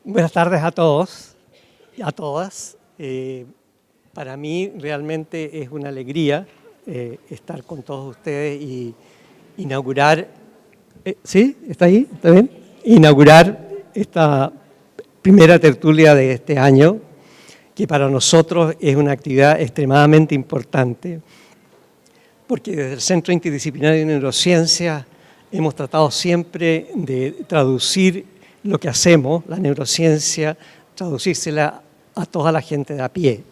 Buenas tardes a todos y a todas. Para mí realmente es una alegría estar con todos ustedes y inaugurar, ¿sí? ¿Está ahí? ¿Está bien? Inaugurar esta primera tertulia de este año, que para nosotros es una actividad extremadamente importante, porque desde el Centro Interdisciplinario de Neurociencias hemos tratado siempre de traducir lo que hacemos, la neurociencia, traducírsela a toda la gente de a pie,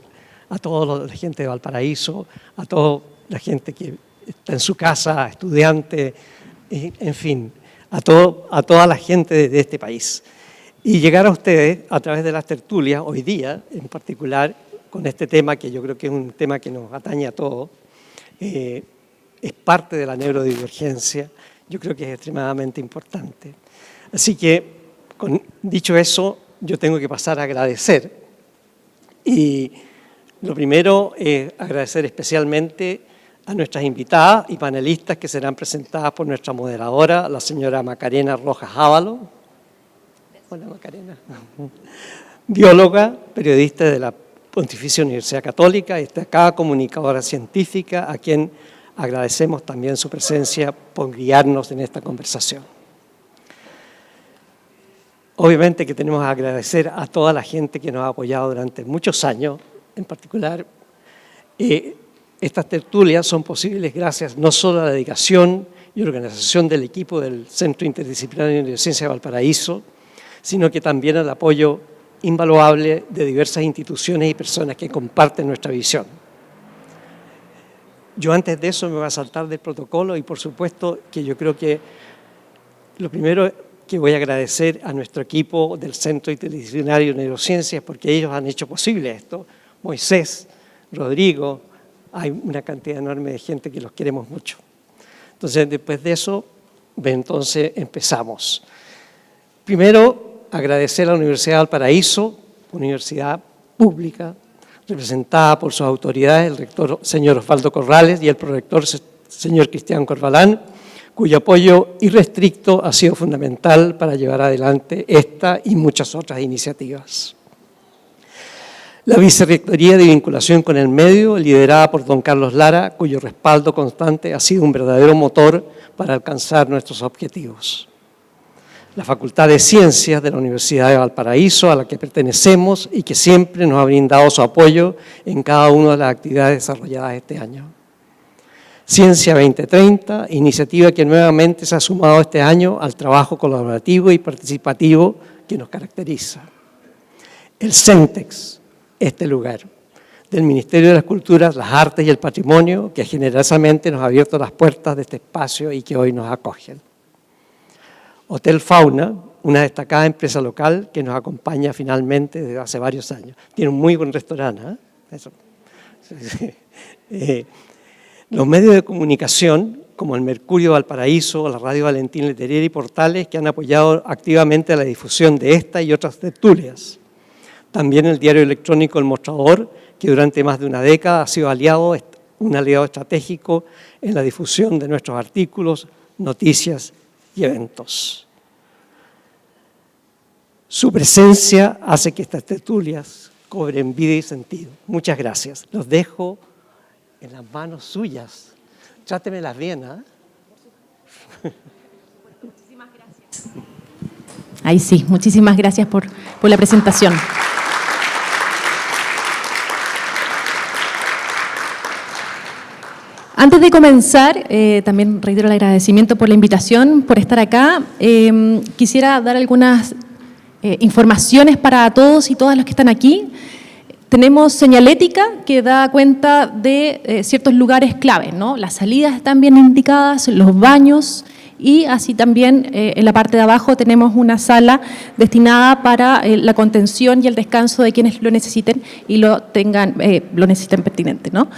a toda la gente de Valparaíso, a toda la gente que está en su casa, estudiante, en fin, a toda la gente de este país. Y llegar a ustedes a través de las tertulias, hoy día en particular, con este tema que yo creo que es un tema que nos atañe a todos, es parte de la neurodivergencia, yo creo que es extremadamente importante. Así que, dicho eso, yo tengo que pasar a agradecer. Y lo primero es agradecer especialmente a nuestras invitadas y panelistas que serán presentadas por nuestra moderadora, la señora Macarena Rojas Ábalo. Hola Macarena. Bióloga, periodista de la Pontificia Universidad Católica, destacada comunicadora científica, a quien agradecemos también su presencia por guiarnos en esta conversación. Obviamente que tenemos que agradecer a toda la gente que nos ha apoyado durante muchos años, en particular. Estas tertulias son posibles gracias no solo a la dedicación y organización del equipo del Centro Interdisciplinario de Neurociencia de Valparaíso, sino que también al apoyo invaluable de diversas instituciones y personas que comparten nuestra visión. Yo antes de eso me voy a saltar del protocolo y por supuesto que yo creo que lo primero que voy a agradecer a nuestro equipo del Centro Interdisciplinario de Neurociencias, porque ellos han hecho posible esto. Moisés, Rodrigo, hay una cantidad enorme de gente que los queremos mucho. Entonces, después de eso, entonces empezamos. Primero, agradecer a la Universidad de Valparaíso, universidad pública, representada por sus autoridades, el rector señor Osvaldo Corrales y el prorector señor Cristian Corvalán, cuyo apoyo irrestricto ha sido fundamental para llevar adelante esta y muchas otras iniciativas. La Vicerrectoría de Vinculación con el Medio, liderada por don Carlos Lara, cuyo respaldo constante ha sido un verdadero motor para alcanzar nuestros objetivos. La Facultad de Ciencias de la Universidad de Valparaíso, a la que pertenecemos y que siempre nos ha brindado su apoyo en cada una de las actividades desarrolladas este año. Ciencia 2030, iniciativa que nuevamente se ha sumado este año al trabajo colaborativo y participativo que nos caracteriza. El CENTEX, este lugar, del Ministerio de las Culturas, las Artes y el Patrimonio, que generosamente nos ha abierto las puertas de este espacio y que hoy nos acogen. Hotel Fauna, una destacada empresa local que nos acompaña finalmente desde hace varios años. Tiene un muy buen restaurante, ¿eh? Eso. Los medios de comunicación, como el Mercurio Valparaíso, la Radio Valentín Letelier y Portales, que han apoyado activamente la difusión de esta y otras tertulias. También el diario electrónico El Mostrador, que durante más de una década ha sido un aliado estratégico en la difusión de nuestros artículos, noticias y eventos. Su presencia hace que estas tertulias cobren vida y sentido. Muchas gracias. Los dejo en las manos suyas. Trátemelas bien, ¿eh? Muchísimas gracias. Ahí sí, muchísimas gracias por la presentación. Antes de comenzar, también reitero el agradecimiento por la invitación, por estar acá. Quisiera dar algunas informaciones para todos y todas los que están aquí. Tenemos señalética que da cuenta de ciertos lugares clave, ¿no? Las salidas están bien indicadas, los baños y así también en la parte de abajo tenemos una sala destinada para la contención y el descanso de quienes lo necesiten y lo necesiten pertinente, ¿no?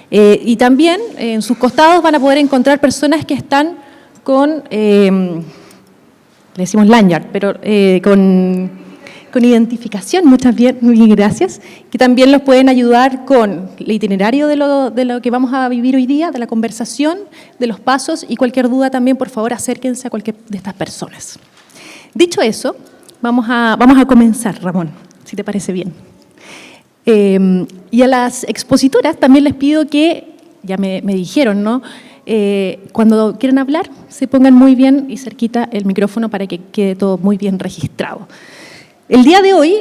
Y también en sus costados van a poder encontrar personas que están con, le decimos lanyard, pero con identificación, muy gracias, que también los pueden ayudar con el itinerario de lo que vamos a vivir hoy día, de la conversación, de los pasos y cualquier duda también, por favor, acérquense a cualquier de estas personas. Dicho eso, vamos a comenzar, Ramón, si te parece bien. Y a las expositoras también les pido que, ya me dijeron, ¿no? Cuando quieran hablar, se pongan muy bien y cerquita el micrófono para que quede todo muy bien registrado. El día de hoy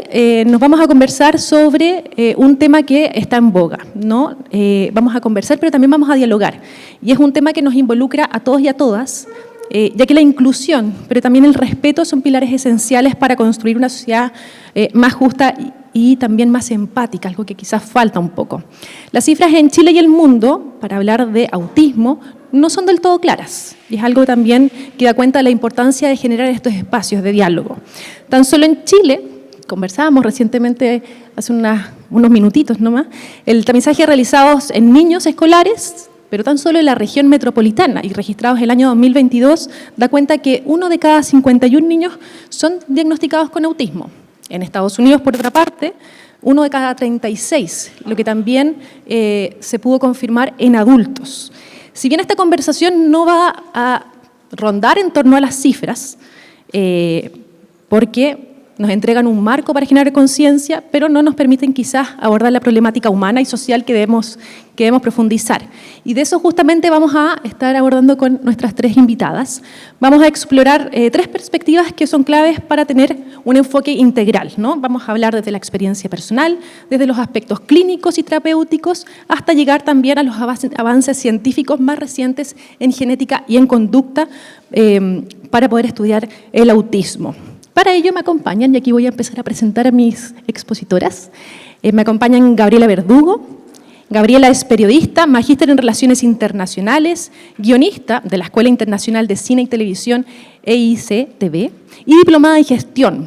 nos vamos a conversar sobre un tema que está en boga, ¿no? Vamos a conversar, pero también vamos a dialogar. Y es un tema que nos involucra a todos y a todas, ya que la inclusión, pero también el respeto son pilares esenciales para construir una sociedad más justa y también más empática, algo que quizás falta un poco. Las cifras en Chile y el mundo, para hablar de autismo, no son del todo claras, y es algo también que da cuenta de la importancia de generar estos espacios de diálogo. Tan solo en Chile, conversábamos recientemente, hace unos minutitos nomás, el tamizaje realizado en niños escolares, pero tan solo en la región metropolitana y registrados el año 2022, da cuenta que 1 de cada 51 niños son diagnosticados con autismo. En Estados Unidos, por otra parte, 1 de cada 36, lo que también se pudo confirmar en adultos. Si bien esta conversación no va a rondar en torno a las cifras, porque nos entregan un marco para generar conciencia, pero no nos permiten quizás abordar la problemática humana y social que debemos profundizar. Y de eso justamente vamos a estar abordando con nuestras 3 invitadas. Vamos a explorar 3 perspectivas que son claves para tener un enfoque integral, ¿no? Vamos a hablar desde la experiencia personal, desde los aspectos clínicos y terapéuticos, hasta llegar también a los avances científicos más recientes en genética y en conducta para poder estudiar el autismo. Para ello me acompañan, y aquí voy a empezar a presentar a mis expositoras, me acompañan Gabriela Verdugo. Gabriela es periodista, magíster en Relaciones Internacionales, guionista de la Escuela Internacional de Cine y Televisión EIC-TV y diplomada en Gestión.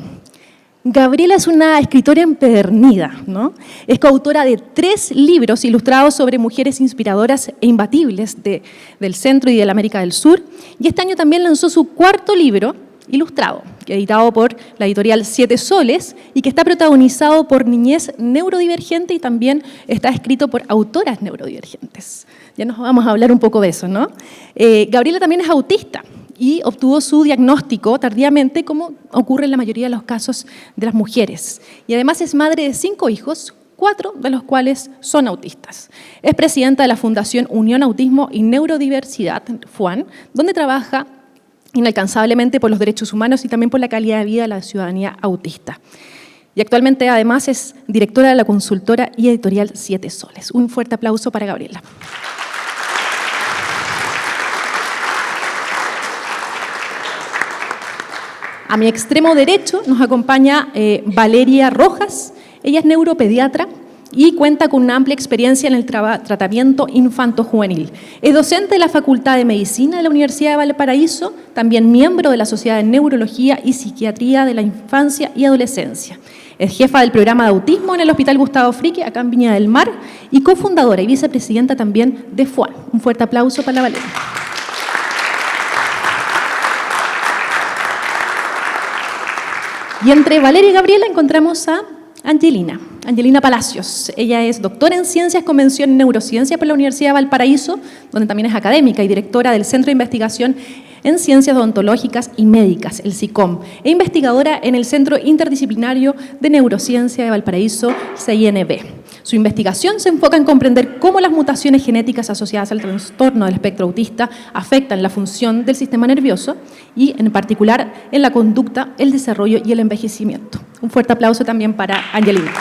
Gabriela es una escritora empedernida, ¿no? Es coautora de 3 libros ilustrados sobre mujeres inspiradoras e imbatibles del Centro y de la América del Sur, y este año también lanzó su 4º libro, ilustrado, editado por la editorial Siete Soles y que está protagonizado por niñez neurodivergente y también está escrito por autoras neurodivergentes. Ya nos vamos a hablar un poco de eso, ¿no? Gabriela también es autista y obtuvo su diagnóstico tardíamente, como ocurre en la mayoría de los casos de las mujeres. Y además es madre de 5 hijos, 4 de los cuales son autistas. Es presidenta de la Fundación Unión Autismo y Neurodiversidad, FUAN, donde trabaja inalcanzablemente por los derechos humanos y también por la calidad de vida de la ciudadanía autista. Y actualmente, además, es directora de la consultora y editorial Siete Soles. Un fuerte aplauso para Gabriela. A mi extremo derecho nos acompaña Valeria Rojas. Ella es neuropediatra y cuenta con una amplia experiencia en el tratamiento infanto-juvenil. Es docente de la Facultad de Medicina de la Universidad de Valparaíso, también miembro de la Sociedad de Neurología y Psiquiatría de la Infancia y Adolescencia. Es jefa del programa de autismo en el Hospital Gustavo Fricke, acá en Viña del Mar, y cofundadora y vicepresidenta también de FUAN. Un fuerte aplauso para la Valeria. Y entre Valeria y Gabriela encontramos a Angelina Palacios. Ella es doctora en Ciencias con mención en Neurociencia por la Universidad de Valparaíso, donde también es académica y directora del Centro de Investigación en Ciencias Odontológicas y Médicas, el SICOM, e investigadora en el Centro Interdisciplinario de Neurociencia de Valparaíso, CINB. Su investigación se enfoca en comprender cómo las mutaciones genéticas asociadas al trastorno del espectro autista afectan la función del sistema nervioso y, en particular, en la conducta, el desarrollo y el envejecimiento. Un fuerte aplauso también para Angelina.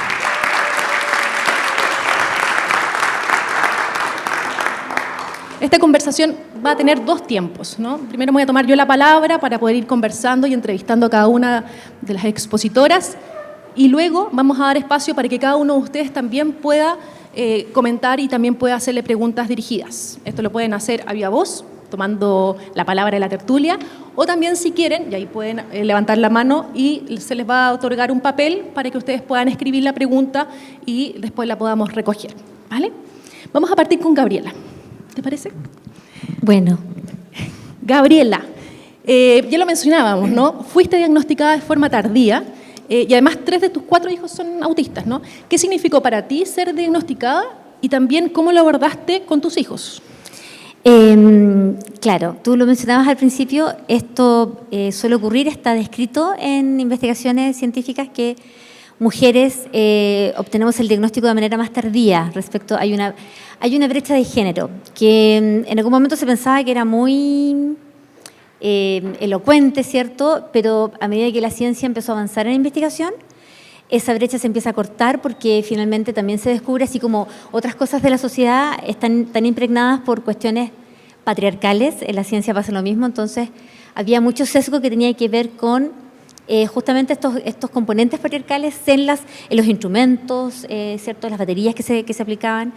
Esta conversación va a tener 2 tiempos, ¿no? Primero voy a tomar yo la palabra para poder ir conversando y entrevistando a cada una de las expositoras, y luego vamos a dar espacio para que cada uno de ustedes también pueda comentar y también pueda hacerle preguntas dirigidas. Esto lo pueden hacer a viva voz, tomando la palabra de la tertulia, o también si quieren, y ahí pueden levantar la mano y se les va a otorgar un papel para que ustedes puedan escribir la pregunta y después la podamos recoger, ¿vale? Vamos a partir con Gabriela. ¿Te parece? Bueno. Gabriela, ya lo mencionábamos, ¿no? Fuiste diagnosticada de forma tardía y además 3 de tus 4 hijos son autistas, ¿no? ¿Qué significó para ti ser diagnosticada y también cómo lo abordaste con tus hijos? Claro, tú lo mencionabas al principio, esto suele ocurrir, está descrito en investigaciones científicas que mujeres obtenemos el diagnóstico de manera más tardía respecto, hay una brecha de género que en algún momento se pensaba que era muy elocuente, ¿cierto? Pero a medida que la ciencia empezó a avanzar en la investigación, esa brecha se empieza a cortar porque finalmente también se descubre, así como otras cosas de la sociedad están tan impregnadas por cuestiones patriarcales, en la ciencia pasa lo mismo, entonces había mucho sesgo que tenía que ver con justamente estos componentes patriarcales en los instrumentos, ¿cierto? Las baterías que se aplicaban.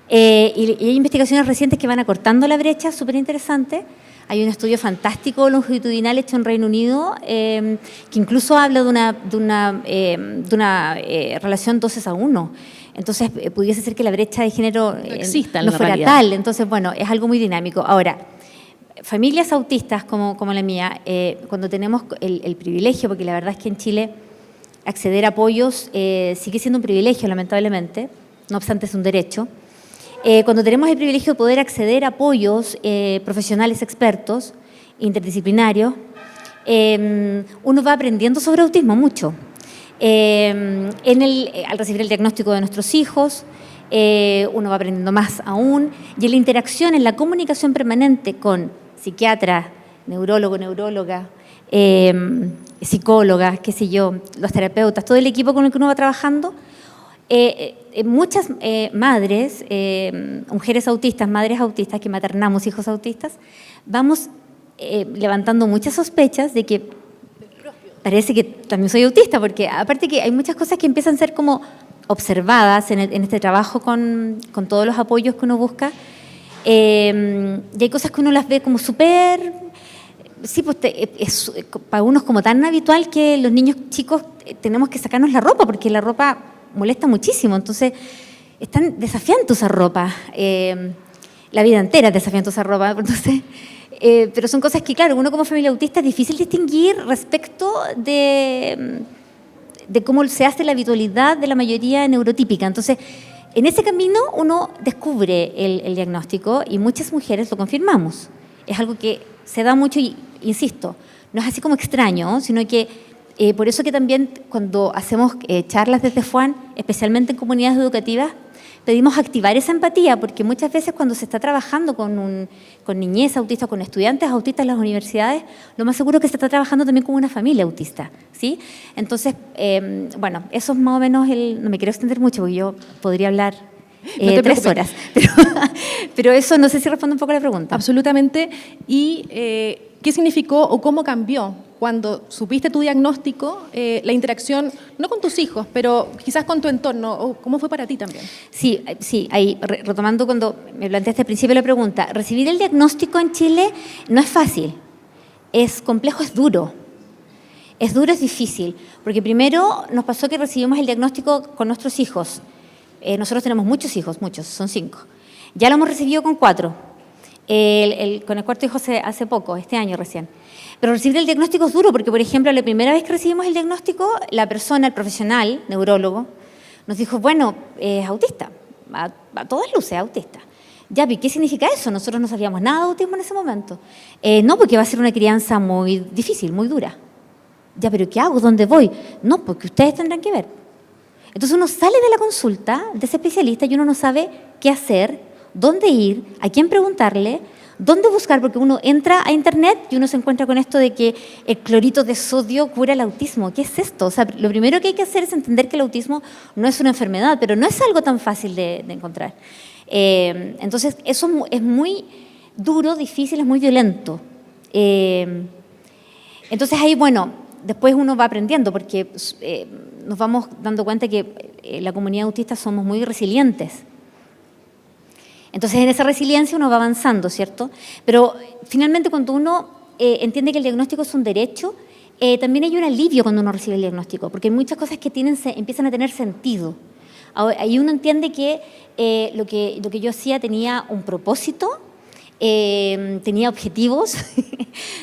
Y hay investigaciones recientes que van acortando la brecha, súper interesante. Hay un estudio fantástico longitudinal hecho en Reino Unido que incluso habla de una relación 12:1. Entonces, pudiese ser que la brecha de género no fuera realidad tal. Entonces, bueno, es algo muy dinámico. Ahora, familias autistas como la mía, cuando tenemos el privilegio, porque la verdad es que en Chile acceder a apoyos sigue siendo un privilegio, lamentablemente, no obstante es un derecho. Cuando tenemos el privilegio de poder acceder a apoyos profesionales expertos, interdisciplinarios, uno va aprendiendo sobre autismo mucho. Al recibir el diagnóstico de nuestros hijos, uno va aprendiendo más aún, y en la interacción, en la comunicación permanente con psiquiatras, neurólogo, neuróloga, psicólogas, qué sé yo, los terapeutas, todo el equipo con el que uno va trabajando, muchas madres, mujeres autistas, madres autistas que maternamos hijos autistas, vamos levantando muchas sospechas de que parece que también soy autista, porque aparte que hay muchas cosas que empiezan a ser como observadas en este trabajo con todos los apoyos que uno busca, y hay cosas que uno las ve como súper, sí, pues para uno es como tan habitual que los niños chicos tenemos que sacarnos la ropa, porque la ropa molesta muchísimo, entonces es tan desafiante usar ropa, la vida entera es desafiante usar ropa, entonces, pero son cosas que, claro, uno como familia autista es difícil distinguir respecto de cómo se hace la habitualidad de la mayoría neurotípica. Entonces, en ese camino uno descubre el diagnóstico y muchas mujeres lo confirmamos. Es algo que se da mucho y, insisto, no es así como extraño, sino que por eso que también cuando hacemos charlas desde FUAN, especialmente en comunidades educativas, pedimos activar esa empatía, porque muchas veces cuando se está trabajando con niñez autista, con estudiantes autistas en las universidades, lo más seguro es que se está trabajando también con una familia autista, ¿sí? Entonces, bueno, eso es más o menos no me quiero extender mucho, porque yo podría hablar 3 horas, pero eso no sé si responde un poco a la pregunta. Absolutamente. ¿Y qué significó o cómo cambió cuando supiste tu diagnóstico, la interacción, no con tus hijos, pero quizás con tu entorno, o cómo fue para ti también? Sí, ahí retomando cuando me planteaste al principio la pregunta, recibir el diagnóstico en Chile no es fácil, es complejo, es duro. Es duro, es difícil, porque primero nos pasó que recibimos el diagnóstico con nuestros hijos. Nosotros tenemos muchos hijos, muchos, son 5. Ya lo hemos recibido con 4. Con el 4 hijo hace poco, este año recién. Pero recibir el diagnóstico es duro porque, por ejemplo, la primera vez que recibimos el diagnóstico, la persona, el profesional, neurólogo, nos dijo, bueno, es autista, a todas luces autista. Ya, ¿y qué significa eso? Nosotros no sabíamos nada de autismo en ese momento. No, porque va a ser una crianza muy difícil, muy dura. Ya, ¿pero qué hago? ¿Dónde voy? No, porque ustedes tendrán que ver. Entonces uno sale de la consulta de ese especialista y uno no sabe qué hacer, dónde ir, a quién preguntarle, dónde buscar, porque uno entra a internet y uno se encuentra con esto de que el clorito de sodio cura el autismo. ¿Qué es esto? O sea, lo primero que hay que hacer es entender que el autismo no es una enfermedad, pero no es algo tan fácil de encontrar. Entonces, eso es muy duro, difícil, es muy violento. Entonces ahí, bueno, después uno va aprendiendo porque nos vamos dando cuenta que la comunidad autista somos muy resilientes. Entonces, en esa resiliencia uno va avanzando, ¿cierto? Pero finalmente cuando uno entiende que el diagnóstico es un derecho, también hay un alivio cuando uno recibe el diagnóstico, porque hay muchas cosas que empiezan a tener sentido. Ahí uno entiende que lo que yo hacía tenía un propósito tenía objetivos,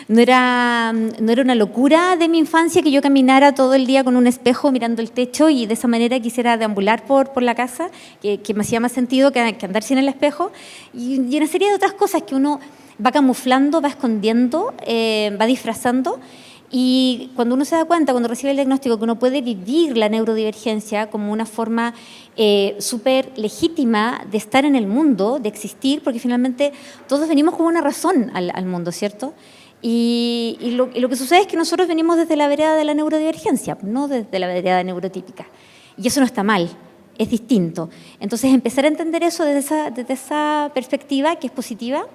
no era una locura de mi infancia que yo caminara todo el día con un espejo mirando el techo y de esa manera quisiera deambular por la casa, que me hacía más sentido que andar sin el espejo, y una serie de otras cosas que uno va camuflando, va escondiendo, va disfrazando. Y cuando uno se da cuenta, cuando recibe el diagnóstico, que uno puede vivir la neurodivergencia como una forma súper legítima de estar en el mundo, de existir, porque finalmente todos venimos con una razón al mundo, ¿cierto? Y lo que sucede es que nosotros venimos desde la vereda de la neurodivergencia, no desde la vereda neurotípica. Y eso no está mal, es distinto. Entonces, empezar a entender eso desde esa perspectiva, que es positiva,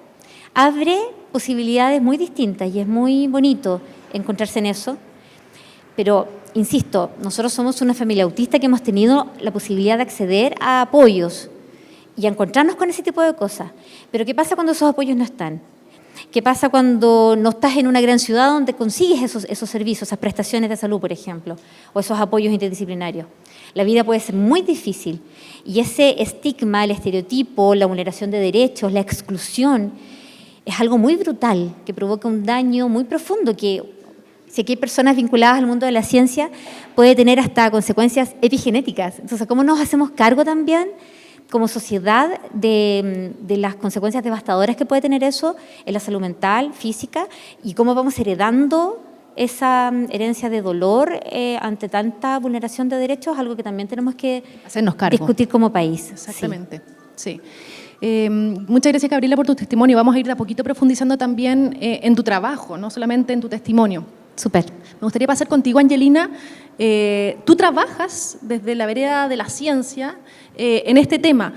abre posibilidades muy distintas y es muy bonito encontrarse en eso, pero insisto, nosotros somos una familia autista que hemos tenido la posibilidad de acceder a apoyos y a encontrarnos con ese tipo de cosas. Pero ¿qué pasa cuando esos apoyos no están? ¿Qué pasa cuando no estás en una gran ciudad donde consigues esos servicios, esas prestaciones de salud, por ejemplo, o esos apoyos interdisciplinarios? La vida puede ser muy difícil y ese estigma, el estereotipo, la vulneración de derechos, la exclusión, es algo muy brutal que provoca un daño muy profundo que, si aquí hay personas vinculadas al mundo de la ciencia, puede tener hasta consecuencias epigenéticas. Entonces, ¿cómo nos hacemos cargo también como sociedad de las consecuencias devastadoras que puede tener eso en la salud mental, física, y cómo vamos heredando esa herencia de dolor ante tanta vulneración de derechos? Algo que también tenemos que hacernos cargo, discutir como país. Exactamente, sí. Muchas gracias, Gabriela, por tu testimonio. Vamos a ir de a poquito profundizando también en tu trabajo, no solamente en tu testimonio. Súper. Me gustaría pasar contigo, Angelina. Tú trabajas desde la vereda de la ciencia en este tema.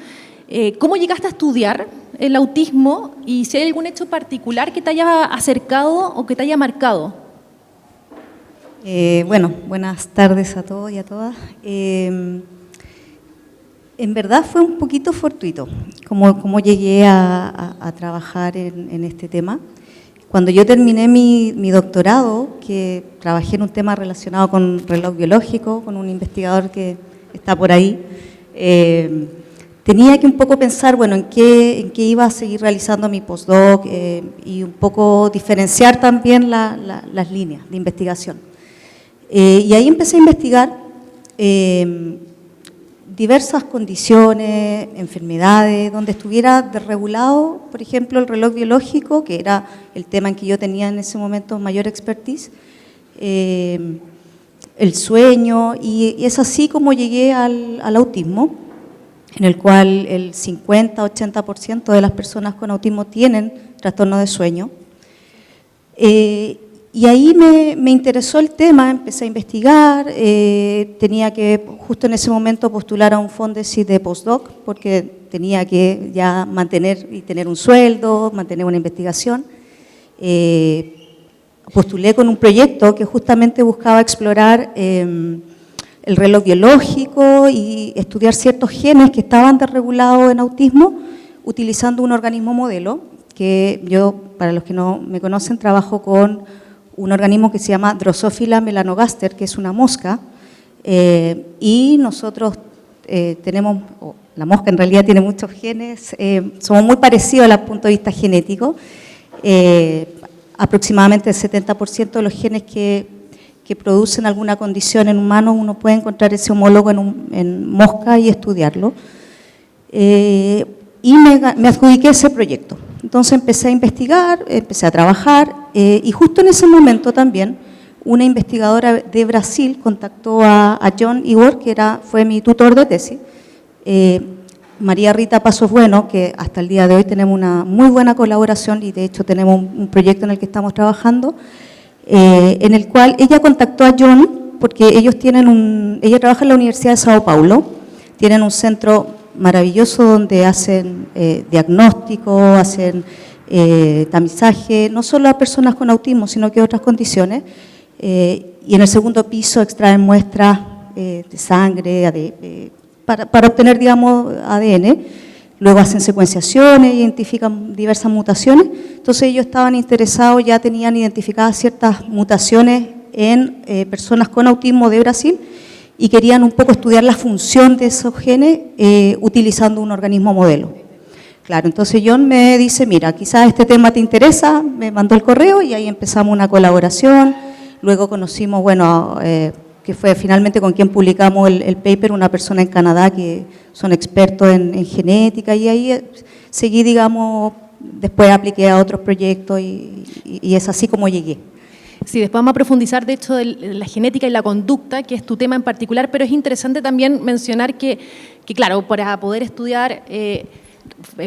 ¿Cómo llegaste a estudiar el autismo y si hay algún hecho particular que te haya acercado o que te haya marcado? Bueno, buenas tardes a todos y a todas. En verdad fue un poquito fortuito como llegué a trabajar en este tema. Cuando yo terminé mi doctorado, que trabajé en un tema relacionado con reloj biológico, con un investigador que está por ahí, tenía que un poco pensar, bueno, en qué iba a seguir realizando mi postdoc y un poco diferenciar también las líneas de investigación. Y ahí empecé a investigar diversas condiciones, enfermedades, donde estuviera desregulado, por ejemplo, el reloj biológico, que era el tema en que yo tenía en ese momento mayor expertise, el sueño, y es así como llegué al autismo, en el cual el 50-80% de las personas con autismo tienen trastorno de sueño. Y ahí me interesó el tema, empecé a investigar, tenía que justo en ese momento postular a un Fondesit de postdoc, porque tenía que ya mantener y tener un sueldo, mantener una investigación. Postulé con un proyecto que justamente buscaba explorar el reloj biológico y estudiar ciertos genes que estaban desregulados en autismo, utilizando un organismo modelo, que yo, para los que no me conocen, trabajo con un organismo que se llama Drosophila melanogaster, que es una mosca, y nosotros tenemos, la mosca en realidad tiene muchos genes, somos muy parecidos desde el punto de vista genético, aproximadamente el 70% de los genes que producen alguna condición en humanos, uno puede encontrar ese homólogo en mosca y estudiarlo, y me adjudiqué ese proyecto. Entonces empecé a investigar, empecé a trabajar y justo en ese momento también una investigadora de Brasil contactó a John Igor, que fue mi tutor de tesis, María Rita Pasos Bueno, que hasta el día de hoy tenemos una muy buena colaboración y de hecho tenemos un proyecto en el que estamos trabajando, en el cual ella contactó a John porque ella trabaja en la Universidad de Sao Paulo, tienen un centro maravilloso donde hacen diagnóstico, hacen tamizaje, no solo a personas con autismo, sino que otras condiciones, y en el segundo piso extraen muestras de sangre para obtener, digamos, ADN, luego hacen secuenciaciones, identifican diversas mutaciones, entonces ellos estaban interesados, ya tenían identificadas ciertas mutaciones en personas con autismo de Brasil, y querían un poco estudiar la función de esos genes utilizando un organismo modelo. Claro, entonces John me dice, mira, quizás este tema te interesa, me mandó el correo y ahí empezamos una colaboración. Luego conocimos, bueno, que fue finalmente con quien publicamos el paper, una persona en Canadá que son expertos en genética, y ahí seguí, digamos, después apliqué a otros proyectos y es así como llegué. Sí, después vamos a profundizar, de hecho, de la genética y la conducta, que es tu tema en particular, pero es interesante también mencionar que claro, para poder estudiar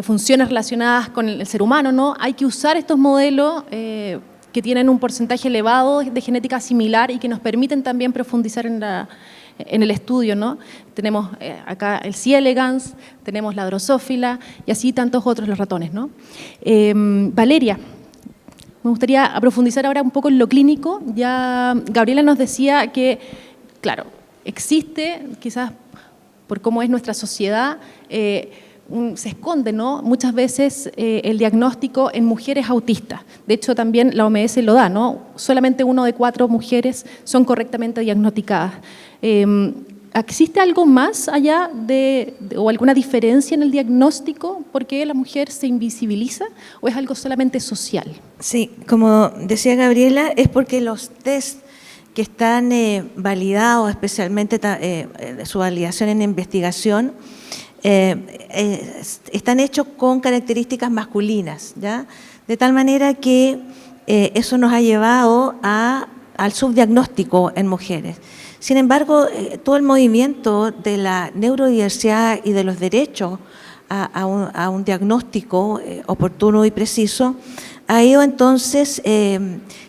funciones relacionadas con el ser humano, ¿no? Hay que usar estos modelos que tienen un porcentaje elevado de genética similar y que nos permiten también profundizar en el estudio, ¿no? Tenemos acá el C. elegans, tenemos la Drosophila y así tantos otros, los ratones, ¿no? Valeria, me gustaría profundizar ahora un poco en lo clínico. Ya Gabriela nos decía que, claro, existe, quizás por cómo es nuestra sociedad, se esconde, ¿no? Muchas veces el diagnóstico en mujeres autistas. De hecho, también la OMS lo da, ¿no? Solamente 1 de 4 mujeres son correctamente diagnosticadas. ¿Existe algo más allá o alguna diferencia en el diagnóstico? ¿Por qué la mujer se invisibiliza o es algo solamente social? Sí, como decía Gabriela, es porque los test que están validados, especialmente su validación en investigación, están hechos con características masculinas, ¿ya? De tal manera que eso nos ha llevado al subdiagnóstico en mujeres. Sin embargo, todo el movimiento de la neurodiversidad y de los derechos a un diagnóstico oportuno y preciso ha ido entonces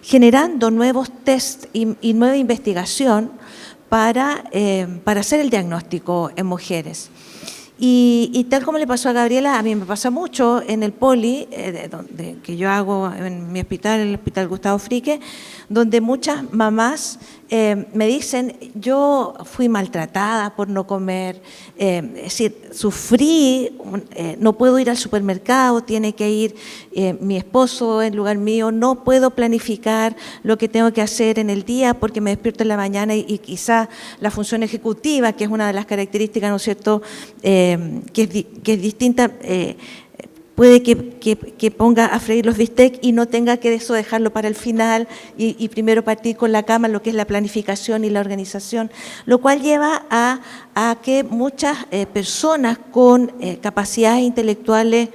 generando nuevos test y nueva investigación para hacer el diagnóstico en mujeres. Y tal como le pasó a Gabriela, a mí me pasa mucho en el poli, que yo hago en mi hospital, el Hospital Gustavo Frique, donde muchas mamás me dicen, yo fui maltratada por no comer, es decir, sufrí, no puedo ir al supermercado, tiene que ir mi esposo en lugar mío, no puedo planificar lo que tengo que hacer en el día porque me despierto en la mañana y quizás la función ejecutiva, que es una de las características, ¿no es cierto?, que es distinta, puede que ponga a freír los bistecs y no tenga que eso dejarlo para el final y primero partir con la cama, lo que es la planificación y la organización, lo cual lleva a que muchas personas con capacidades intelectuales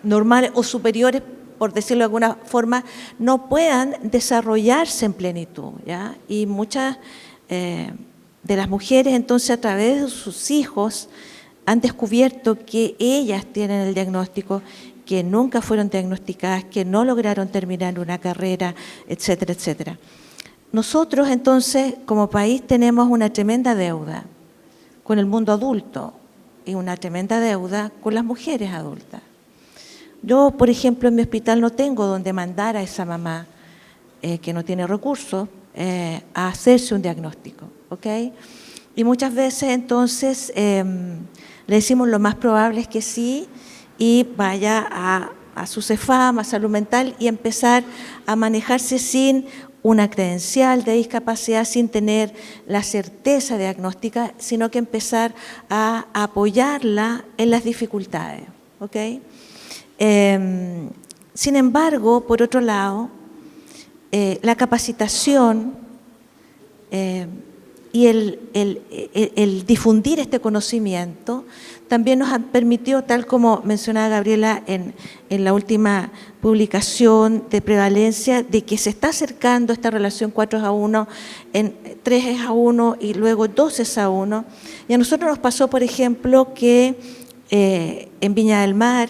normales o superiores, por decirlo de alguna forma, no puedan desarrollarse en plenitud, ¿ya? Y muchas de las mujeres, entonces, a través de sus hijos, han descubierto que ellas tienen el diagnóstico, que nunca fueron diagnosticadas, que no lograron terminar una carrera, etcétera, etcétera. Nosotros, entonces, como país, tenemos una tremenda deuda con el mundo adulto y una tremenda deuda con las mujeres adultas. Yo, por ejemplo, en mi hospital no tengo donde mandar a esa mamá que no tiene recursos a hacerse un diagnóstico, ¿ok? Y muchas veces, entonces, le decimos lo más probable es que sí, y vaya a su CEFAM, a salud mental, y empezar a manejarse sin una credencial de discapacidad, sin tener la certeza diagnóstica, sino que empezar a apoyarla en las dificultades, ¿ok? Sin embargo, por otro lado, la capacitación y el difundir este conocimiento también nos ha permitido, tal como mencionaba Gabriela en la última publicación de prevalencia, de que se está acercando esta relación 4:1 en 3:1 y luego 2:1. Y a nosotros nos pasó, por ejemplo, que en Viña del Mar,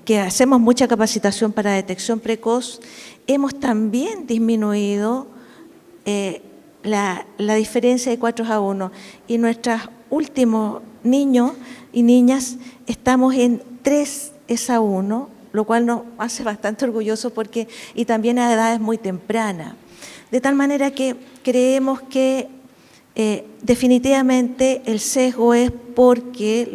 que hacemos mucha capacitación para detección precoz, hemos también disminuido la diferencia de 4:1 y nuestros últimos niños y niñas estamos en 3:1, lo cual nos hace bastante orgullosos y también a edades muy tempranas. De tal manera que creemos que definitivamente el sesgo es porque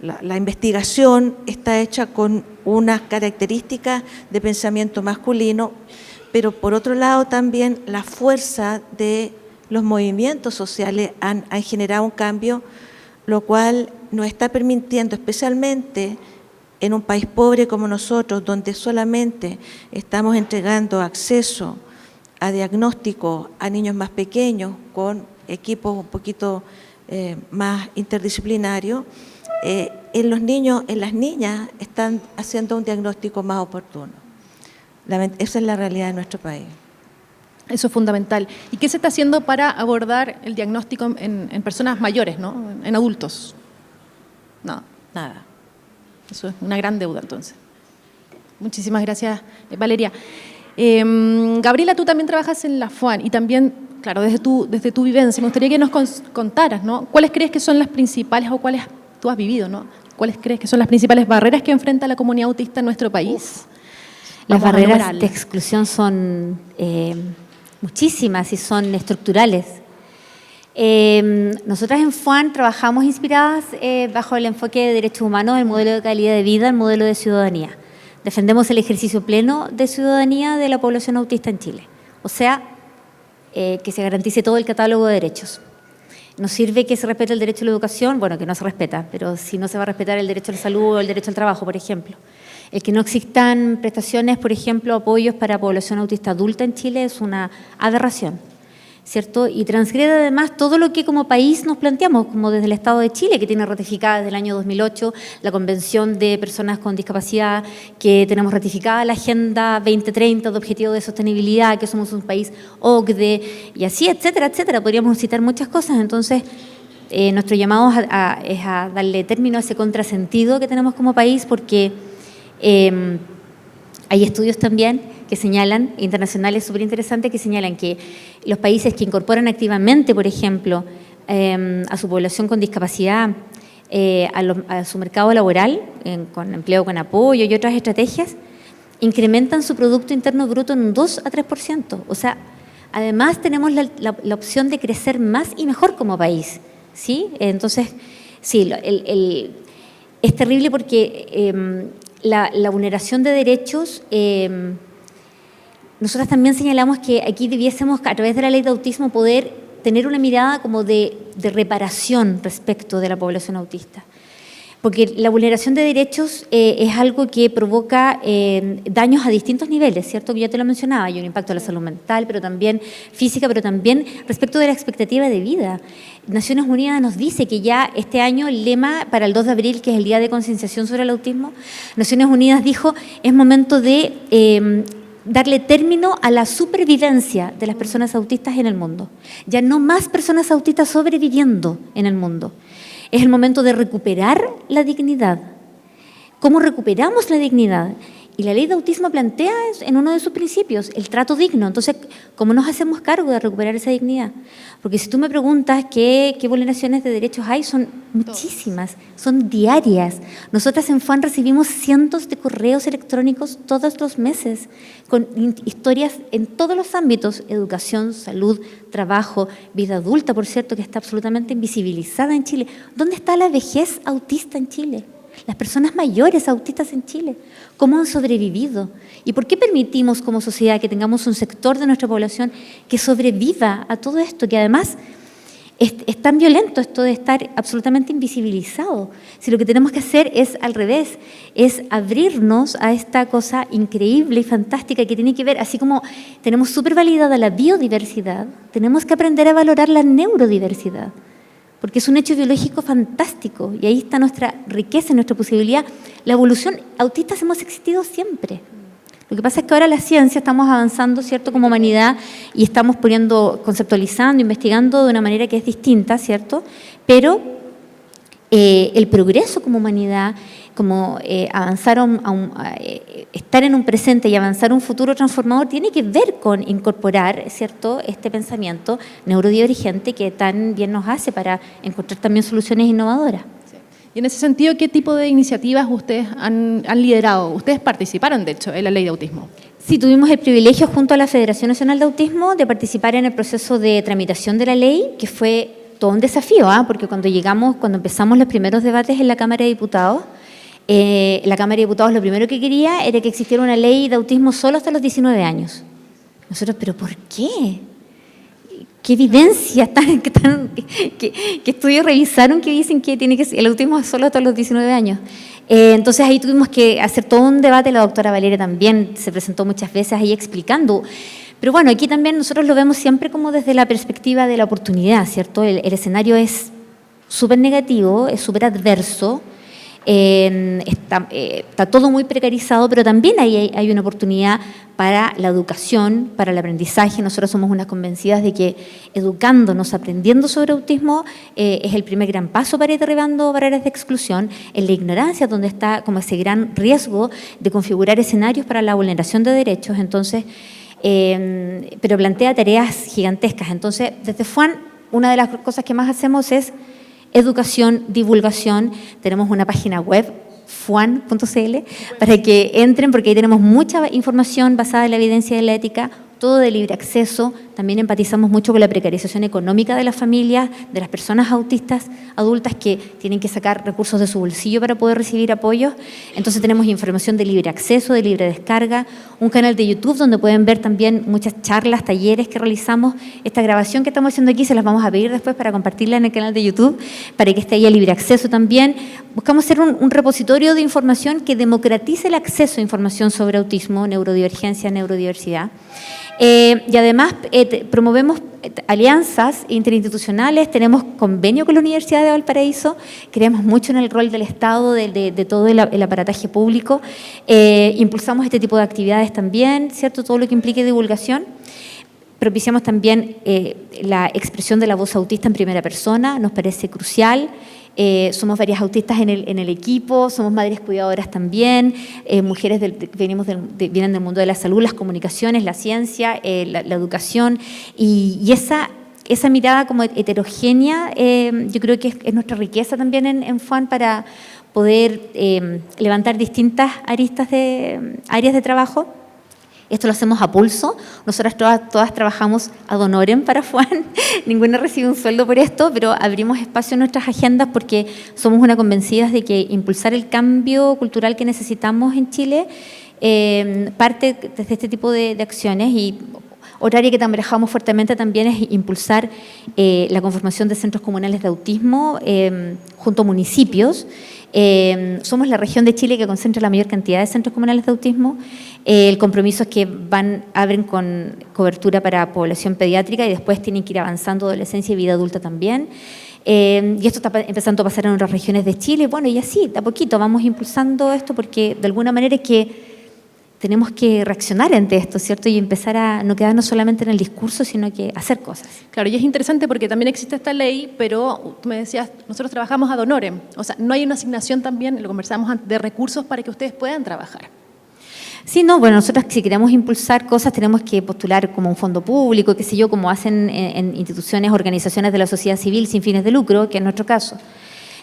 la investigación está hecha con unas características de pensamiento masculino, pero por otro lado también la fuerza de los movimientos sociales han generado un cambio lo cual nos está permitiendo, especialmente en un país pobre como nosotros, donde solamente estamos entregando acceso a diagnóstico a niños más pequeños con equipos un poquito más interdisciplinarios, en los niños, en las niñas están haciendo un diagnóstico más oportuno. Esa es la realidad de nuestro país. Eso es fundamental. ¿Y qué se está haciendo para abordar el diagnóstico en personas mayores, ¿no? En adultos? Nada. Eso es una gran deuda, entonces. Muchísimas gracias, Valeria. Gabriela, tú también trabajas en la FUAN y también, claro, desde tu vivencia, me gustaría que nos contaras, ¿no? ¿Cuáles crees que son las principales, o cuáles tú has vivido, ¿no? ¿Cuáles crees que son las principales barreras que enfrenta la comunidad autista en nuestro país? Las barreras de exclusión son muchísimas y son estructurales. Nosotras en FUAN trabajamos inspiradas bajo el enfoque de derechos humanos, el modelo de calidad de vida, el modelo de ciudadanía. Defendemos el ejercicio pleno de ciudadanía de la población autista en Chile, o sea, que se garantice todo el catálogo de derechos. Nos sirve que se respete el derecho a la educación, bueno, que no se respeta, pero si no se va a respetar el derecho a la salud o el derecho al trabajo, por ejemplo. El que no existan prestaciones, por ejemplo, apoyos para población autista adulta en Chile es una aberración, ¿cierto? Y transgrede además todo lo que como país nos planteamos, como desde el Estado de Chile, que tiene ratificada desde el año 2008 la Convención de Personas con Discapacidad, que tenemos ratificada la Agenda 2030 de Objetivo de Sostenibilidad, que somos un país OCDE, y así, etcétera, etcétera. Podríamos citar muchas cosas. Entonces, nuestro llamado es a darle término a ese contrasentido que tenemos como país, porque hay estudios también que señalan, internacionales súper interesantes, que señalan que los países que incorporan activamente, por ejemplo, a su población con discapacidad, a su mercado laboral, con empleo con apoyo y otras estrategias, incrementan su Producto Interno Bruto en un 2 a 3%. O sea, además tenemos la opción de crecer más y mejor como país, ¿sí? Entonces, sí, es terrible porque la vulneración de derechos, nosotras también señalamos que aquí debiésemos, a través de la ley de autismo, poder tener una mirada como de reparación respecto de la población autista. Porque la vulneración de derechos es algo que provoca daños a distintos niveles, ¿cierto? Que ya te lo mencionaba, hay un impacto a la salud mental, pero también física, pero también respecto de la expectativa de vida. Naciones Unidas nos dice que ya este año el lema para el 2 de abril, que es el Día de Concienciación sobre el Autismo, Naciones Unidas dijo, es momento de darle término a la supervivencia de las personas autistas en el mundo. Ya no más personas autistas sobreviviendo en el mundo. Es el momento de recuperar la dignidad. ¿Cómo recuperamos la dignidad? Y la ley de autismo plantea en uno de sus principios el trato digno. Entonces, ¿cómo nos hacemos cargo de recuperar esa dignidad? Porque si tú me preguntas qué vulneraciones de derechos hay, son muchísimas, son diarias. Nosotras en FUAN recibimos cientos de correos electrónicos todos los meses, con historias en todos los ámbitos: educación, salud, trabajo, vida adulta, por cierto, que está absolutamente invisibilizada en Chile. ¿Dónde está la vejez autista en Chile? Las personas mayores autistas en Chile, ¿cómo han sobrevivido? ¿Y por qué permitimos como sociedad que tengamos un sector de nuestra población que sobreviva a todo esto, que además es tan violento esto de estar absolutamente invisibilizado? Si lo que tenemos que hacer es al revés, es abrirnos a esta cosa increíble y fantástica que tiene que ver, así como tenemos súper validada la biodiversidad, tenemos que aprender a valorar la neurodiversidad, porque es un hecho biológico fantástico y ahí está nuestra riqueza, nuestra posibilidad. La evolución, autistas hemos existido siempre. Lo que pasa es que ahora la ciencia estamos avanzando, ¿cierto?, como humanidad, y estamos conceptualizando, investigando de una manera que es distinta, ¿cierto? Pero el progreso como humanidad, como estar en un presente y avanzar un futuro transformador, tiene que ver con incorporar, ¿cierto?, este pensamiento neurodivergente que tan bien nos hace para encontrar también soluciones innovadoras. Sí. Y en ese sentido, ¿qué tipo de iniciativas ustedes han liderado? Ustedes participaron, de hecho, en la ley de autismo. Sí, tuvimos el privilegio junto a la Federación Nacional de Autismo de participar en el proceso de tramitación de la ley, que fue todo un desafío, porque cuando empezamos los primeros debates en la Cámara de Diputados, la Cámara de Diputados lo primero que quería era que existiera una ley de autismo solo hasta los 19 años. Nosotros, ¿pero por qué? ¿Qué evidencias qué estudios revisaron que dicen que el autismo es solo hasta los 19 años? Entonces ahí tuvimos que hacer todo un debate, la doctora Valeria también se presentó muchas veces ahí explicando. Pero bueno, aquí también nosotros lo vemos siempre como desde la perspectiva de la oportunidad, ¿cierto? El escenario es súper negativo, es súper adverso, está todo muy precarizado, pero también hay una oportunidad para la educación, para el aprendizaje. Nosotros somos unas convencidas de que educándonos, aprendiendo sobre autismo, es el primer gran paso para ir derribando barreras de exclusión. En la ignorancia, donde está como ese gran riesgo de configurar escenarios para la vulneración de derechos. Entonces, pero plantea tareas gigantescas. Entonces, desde FUAN, una de las cosas que más hacemos es educación, divulgación. Tenemos una página web, fuan.cl, para que entren, porque ahí tenemos mucha información basada en la evidencia de la ética, todo de libre acceso. También empatizamos mucho con la precarización económica de las familias, de las personas autistas, adultas que tienen que sacar recursos de su bolsillo para poder recibir apoyos. Entonces tenemos información de libre acceso, de libre descarga, un canal de YouTube donde pueden ver también muchas charlas, talleres que realizamos. Esta grabación que estamos haciendo aquí se las vamos a pedir después para compartirla en el canal de YouTube, para que esté ahí a libre acceso también. Buscamos ser un repositorio de información que democratice el acceso a información sobre autismo, neurodivergencia, neurodiversidad. Y además promovemos alianzas interinstitucionales, tenemos convenio con la Universidad de Valparaíso, creemos mucho en el rol del Estado, de todo el aparataje público, impulsamos este tipo de actividades también, ¿cierto? Todo lo que implique divulgación. Propiciamos también la expresión de la voz autista en primera persona, nos parece crucial. Somos varias autistas en el equipo, somos madres cuidadoras también, mujeres vienen del mundo de la salud, las comunicaciones, la ciencia, la educación, y esa mirada como heterogénea yo creo que es nuestra riqueza también en FUAN para poder levantar distintas áreas de trabajo. Esto lo hacemos a pulso. Nosotras todas trabajamos ad honorem para FUAN. Ninguna recibe un sueldo por esto, pero abrimos espacio en nuestras agendas porque somos una convencidas de que impulsar el cambio cultural que necesitamos en Chile parte desde este tipo de acciones. Y otra área que trabajamos fuertemente también es impulsar la conformación de centros comunales de autismo junto a municipios. Somos la región de Chile que concentra la mayor cantidad de centros comunales de autismo. El compromiso es que abren con cobertura para población pediátrica y después tienen que ir avanzando adolescencia y vida adulta también. Y esto está empezando a pasar en otras regiones de Chile. Bueno, y así, de a poquito vamos impulsando esto porque de alguna manera es que tenemos que reaccionar ante esto, ¿cierto? Y empezar a no quedarnos solamente en el discurso, sino que hacer cosas. Claro, y es interesante porque también existe esta ley, pero tú me decías, nosotros trabajamos ad honorem. O sea, no hay una asignación también, lo conversamos antes, de recursos para que ustedes puedan trabajar. Sí, no, bueno, nosotros si queremos impulsar cosas tenemos que postular como un fondo público, qué sé yo, como hacen en instituciones, organizaciones de la sociedad civil sin fines de lucro, que es nuestro caso.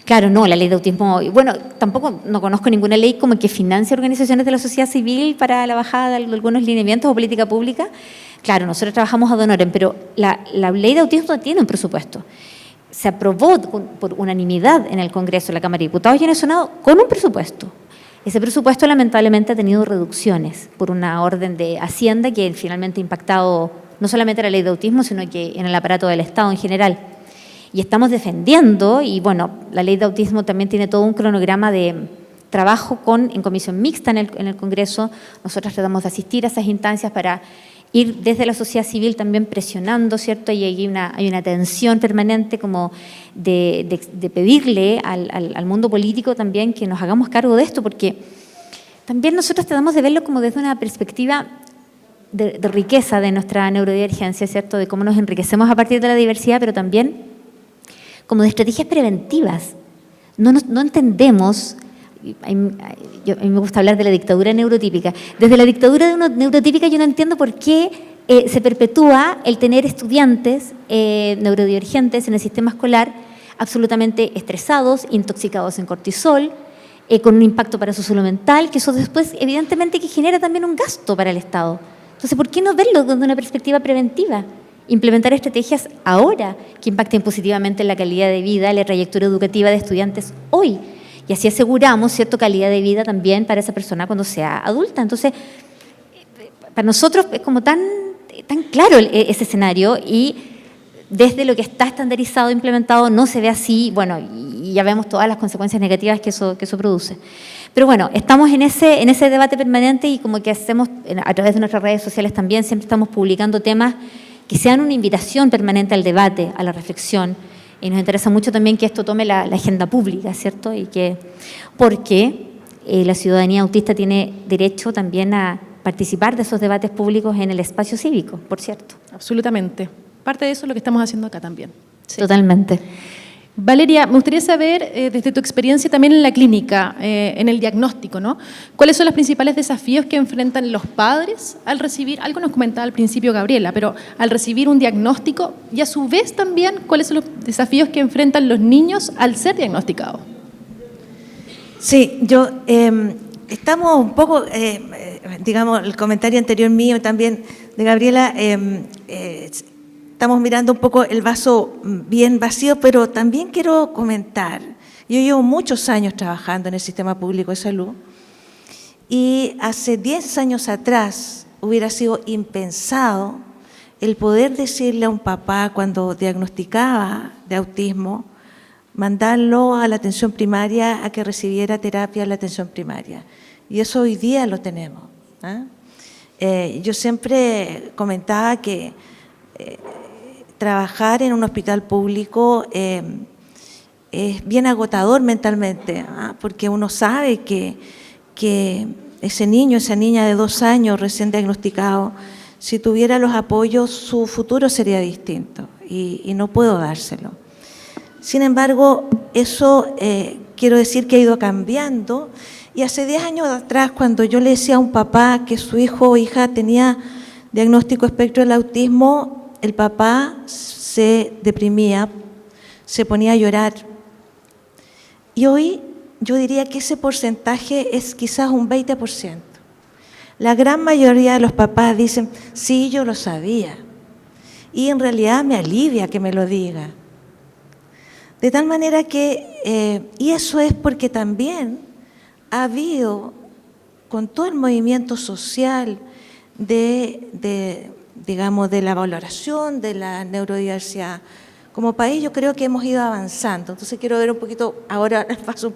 Claro, no, la ley de autismo, bueno, tampoco no conozco ninguna ley como que financie organizaciones de la sociedad civil para la bajada de algunos lineamientos o política pública. Claro, nosotros trabajamos ad honorem, pero la ley de autismo no tiene un presupuesto. Se aprobó por unanimidad en el Congreso, en la Cámara de Diputados y en el Senado con un presupuesto. Ese presupuesto lamentablemente ha tenido reducciones por una orden de Hacienda que finalmente ha impactado no solamente la ley de autismo, sino que en el aparato del Estado en general. Y estamos defendiendo, y bueno, la ley de autismo también tiene todo un cronograma de trabajo en comisión mixta en el Congreso. Nosotros tratamos de asistir a esas instancias para ir desde la sociedad civil también presionando, ¿cierto? Y hay una tensión permanente como de pedirle al mundo político también que nos hagamos cargo de esto, porque también nosotros tratamos de verlo como desde una perspectiva de riqueza de nuestra neurodivergencia, ¿cierto? De cómo nos enriquecemos a partir de la diversidad, pero también como de estrategias preventivas. No entendemos, a mí me gusta hablar de la dictadura neurotípica. Desde la dictadura neurotípica yo no entiendo por qué se perpetúa el tener estudiantes neurodivergentes en el sistema escolar absolutamente estresados, intoxicados en cortisol, con un impacto para su salud mental, que eso después evidentemente que genera también un gasto para el Estado. Entonces, ¿por qué no verlo desde una perspectiva preventiva? Implementar estrategias ahora que impacten positivamente en la calidad de vida, la trayectoria educativa de estudiantes hoy. Y así aseguramos cierta calidad de vida también para esa persona cuando sea adulta. Entonces, para nosotros es como tan claro ese escenario y desde lo que está estandarizado, implementado, no se ve así, bueno, y ya vemos todas las consecuencias negativas que eso produce. Pero bueno, estamos en ese debate permanente y como que hacemos, a través de nuestras redes sociales también, siempre estamos publicando temas que sean una invitación permanente al debate, a la reflexión. Y nos interesa mucho también que esto tome la agenda pública, ¿cierto? Porque la ciudadanía autista tiene derecho también a participar de esos debates públicos en el espacio cívico, por cierto. Absolutamente. Parte de eso es lo que estamos haciendo acá también. Sí. Totalmente. Valeria, me gustaría saber, desde tu experiencia también en la clínica, en el diagnóstico, ¿no? ¿Cuáles son los principales desafíos que enfrentan los padres al recibir, algo nos comentaba al principio Gabriela, pero al recibir un diagnóstico y a su vez también, ¿cuáles son los desafíos que enfrentan los niños al ser diagnosticados? Sí, estamos un poco, digamos, el comentario anterior mío también de Gabriela, estamos mirando un poco el vaso bien vacío, pero también quiero comentar, yo llevo muchos años trabajando en el sistema público de salud y hace 10 años atrás hubiera sido impensado el poder decirle a un papá cuando diagnosticaba de autismo, mandarlo a la atención primaria a que recibiera terapia en la atención primaria. Y eso hoy día lo tenemos. Yo siempre comentaba que trabajar en un hospital público es bien agotador mentalmente, porque uno sabe que ese niño, esa niña de 2 años recién diagnosticado, si tuviera los apoyos, su futuro sería distinto y no puedo dárselo. Sin embargo, eso quiero decir que ha ido cambiando y hace 10 años atrás, cuando yo le decía a un papá que su hijo o hija tenía diagnóstico espectro del autismo, el papá se deprimía, se ponía a llorar. Y hoy yo diría que ese porcentaje es quizás un 20%. La gran mayoría de los papás dicen, sí, yo lo sabía. Y en realidad me alivia que me lo diga. De tal manera que, y eso es porque también ha habido, con todo el movimiento social digamos, de la valoración de la neurodiversidad, como país yo creo que hemos ido avanzando. Entonces quiero ver un poquito, ahora el vaso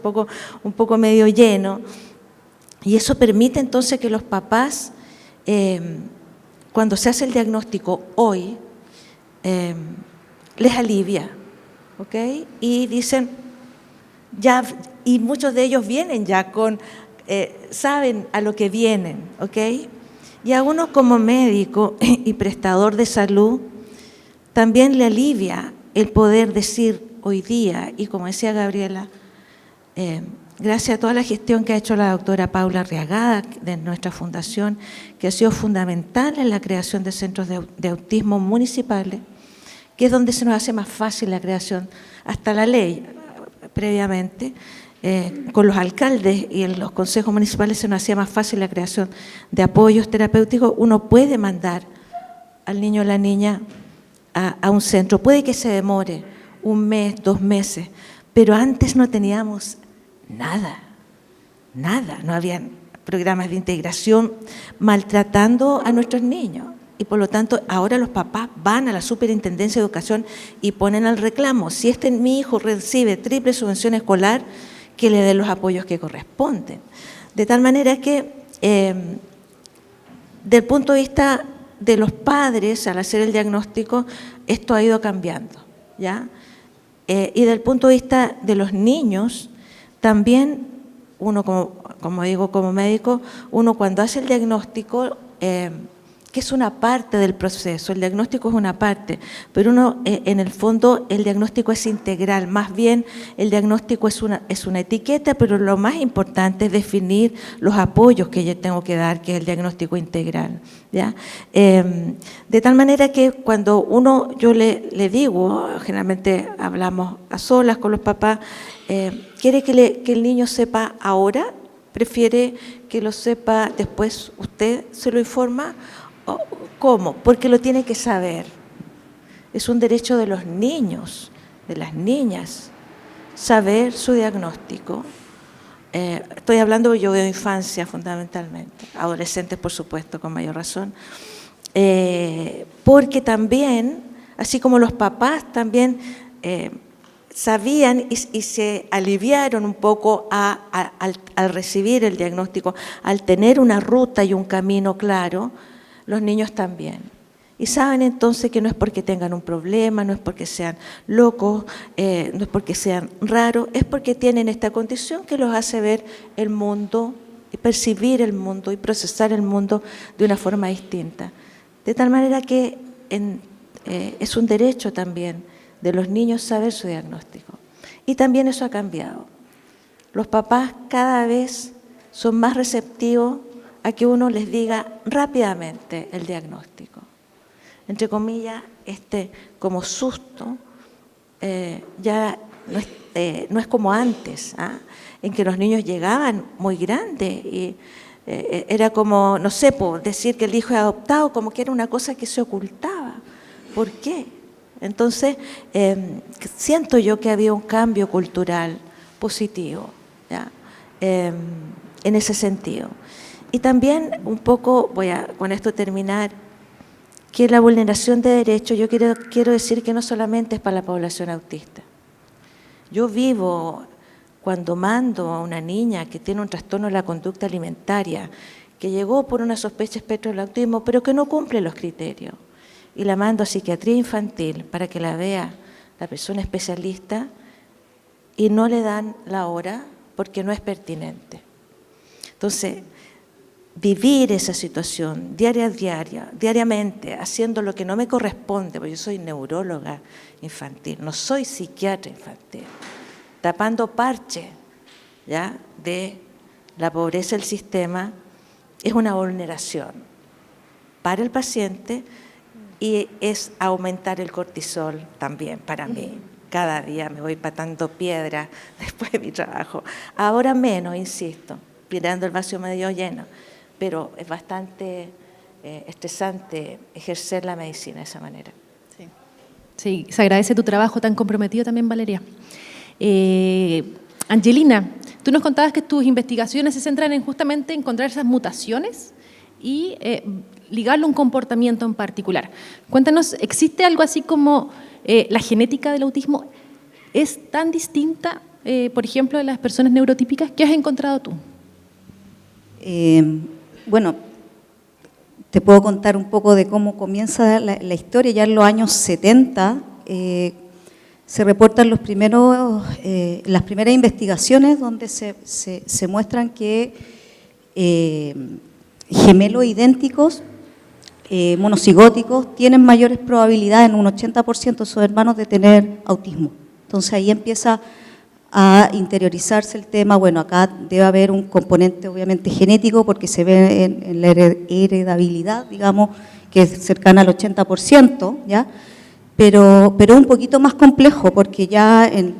un poco medio lleno, y eso permite entonces que los papás, cuando se hace el diagnóstico hoy, les alivia, ¿ok? Y dicen, ya, y muchos de ellos vienen ya con, saben a lo que vienen, ¿ok? Y a uno como médico y prestador de salud, también le alivia el poder decir hoy día, y como decía Gabriela, gracias a toda la gestión que ha hecho la doctora Paula Arriagada de nuestra fundación, que ha sido fundamental en la creación de centros de autismo municipales, que es donde se nos hace más fácil la creación, hasta la ley previamente, con los alcaldes y en los consejos municipales se nos hacía más fácil la creación de apoyos terapéuticos. Uno puede mandar al niño o la niña a un centro, puede que se demore 1 mes, 2 meses, pero antes no teníamos nada, no habían programas de integración maltratando a nuestros niños. Y por lo tanto, ahora los papás van a la Superintendencia de Educación y ponen el reclamo. Si mi hijo recibe triple subvención escolar, que le den los apoyos que corresponden. De tal manera que, del punto de vista de los padres, al hacer el diagnóstico, esto ha ido cambiando, ¿ya? Y del punto de vista de los niños, también uno, como digo, como médico, uno cuando hace el diagnóstico, que es una parte del proceso, el diagnóstico es una parte, pero uno, en el fondo, el diagnóstico es integral, más bien el diagnóstico es una etiqueta, pero lo más importante es definir los apoyos que yo tengo que dar, que es el diagnóstico integral, ¿ya? De tal manera que cuando yo le digo, generalmente hablamos a solas con los papás, ¿quiere que el niño sepa ahora? ¿Prefiere que lo sepa después usted se lo informa? ¿Cómo? Porque lo tiene que saber. Es un derecho de los niños, de las niñas, saber su diagnóstico. Estoy hablando yo de infancia fundamentalmente, adolescentes por supuesto con mayor razón, porque también así como los papás también sabían y se aliviaron un poco al recibir el diagnóstico, al tener una ruta y un camino claro, los niños también. Y saben entonces que no es porque tengan un problema, no es porque sean locos, no es porque sean raros, es porque tienen esta condición que los hace ver el mundo y percibir el mundo y procesar el mundo de una forma distinta. De tal manera que es un derecho también de los niños saber su diagnóstico. Y también eso ha cambiado. Los papás cada vez son más receptivos a que uno les diga rápidamente el diagnóstico. Entre comillas, como susto ya no es como antes, en que los niños llegaban muy grandes y era como, no sé, decir que el hijo es adoptado, como que era una cosa que se ocultaba. ¿Por qué? Entonces, siento yo que había un cambio cultural positivo, ¿ya? En ese sentido. Y también un poco, voy a con esto terminar, que la vulneración de derechos, yo quiero decir que no solamente es para la población autista. Yo vivo, cuando mando a una niña que tiene un trastorno de la conducta alimentaria, que llegó por una sospecha espectro del autismo, pero que no cumple los criterios, y la mando a psiquiatría infantil para que la vea la persona especialista y no le dan la hora porque no es pertinente. Entonces, vivir esa situación diariamente, haciendo lo que no me corresponde, porque yo soy neuróloga infantil, no soy psiquiatra infantil, tapando parche, ¿ya?, de la pobreza del sistema, es una vulneración para el paciente y es aumentar el cortisol también para mí. Cada día me voy patando piedra después de mi trabajo. Ahora menos, insisto, mirando el vaso medio lleno, pero es bastante estresante ejercer la medicina de esa manera. Sí, se agradece tu trabajo tan comprometido también, Valeria. Angelina, tú nos contabas que tus investigaciones se centran en justamente encontrar esas mutaciones y ligarlo a un comportamiento en particular. Cuéntanos, ¿existe algo así como la genética del autismo? ¿Es tan distinta, por ejemplo, de las personas neurotípicas? ¿Qué has encontrado tú? Bueno, te puedo contar un poco de cómo comienza la historia. Ya en los años 70 se reportan las primeras investigaciones donde se muestran que gemelos idénticos, monocigóticos, tienen mayores probabilidades, en un 80% de sus hermanos, de tener autismo. Entonces ahí empieza a interiorizarse el tema. Bueno, acá debe haber un componente obviamente genético porque se ve en la heredabilidad, digamos, que es cercana al 80%, ¿ya? Pero un poquito más complejo porque ya en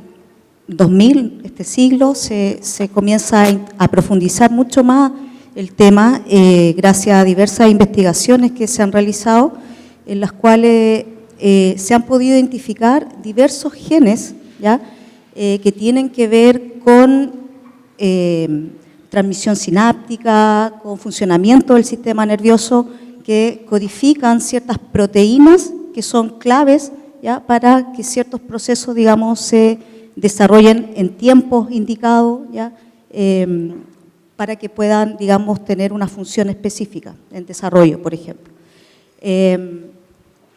2000, este siglo, se comienza a profundizar mucho más el tema gracias a diversas investigaciones que se han realizado en las cuales se han podido identificar diversos genes, ¿ya?, que tienen que ver con transmisión sináptica, con funcionamiento del sistema nervioso, que codifican ciertas proteínas que son claves, ¿ya?, para que ciertos procesos, digamos, se desarrollen en tiempos indicados, ¿ya?, para que puedan, digamos, tener una función específica en desarrollo, por ejemplo.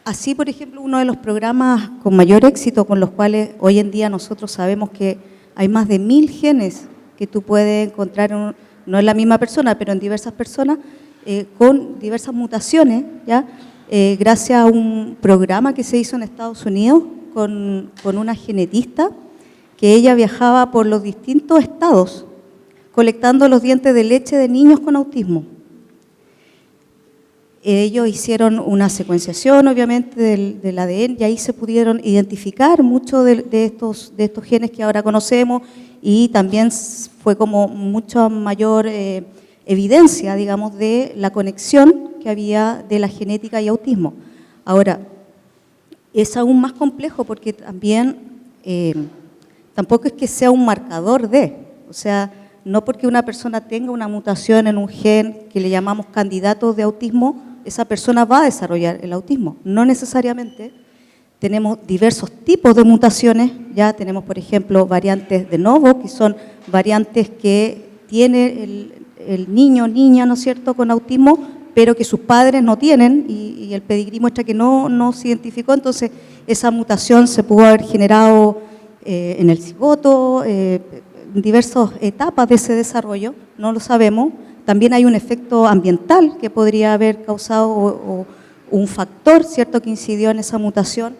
Así, por ejemplo, uno de los programas con mayor éxito, con los cuales hoy en día nosotros sabemos que hay más de 1000 genes que tú puedes encontrar, no en la misma persona, pero en diversas personas, con diversas mutaciones, ¿ya?, gracias a un programa que se hizo en Estados Unidos con una genetista, que ella viajaba por los distintos estados colectando los dientes de leche de niños con autismo. Ellos hicieron una secuenciación, obviamente, del ADN, y ahí se pudieron identificar muchos de estos genes que ahora conocemos, y también fue como mucha mayor evidencia, digamos, de la conexión que había de la genética y autismo. Ahora, es aún más complejo porque también tampoco es que sea un marcador de, o sea, no porque una persona tenga una mutación en un gen que le llamamos candidato de autismo, esa persona va a desarrollar el autismo, no necesariamente, Tenemos diversos tipos de mutaciones, ya tenemos, por ejemplo, variantes de novo, que son variantes que tiene el niño o niña, ¿no es cierto?, con autismo, pero que sus padres no tienen, y el pedigrí muestra que no se identificó, entonces esa mutación se pudo haber generado en el cigoto, en diversas etapas de ese desarrollo, no lo sabemos. También hay un efecto ambiental que podría haber causado o un factor, ¿cierto?, que incidió en esa mutación.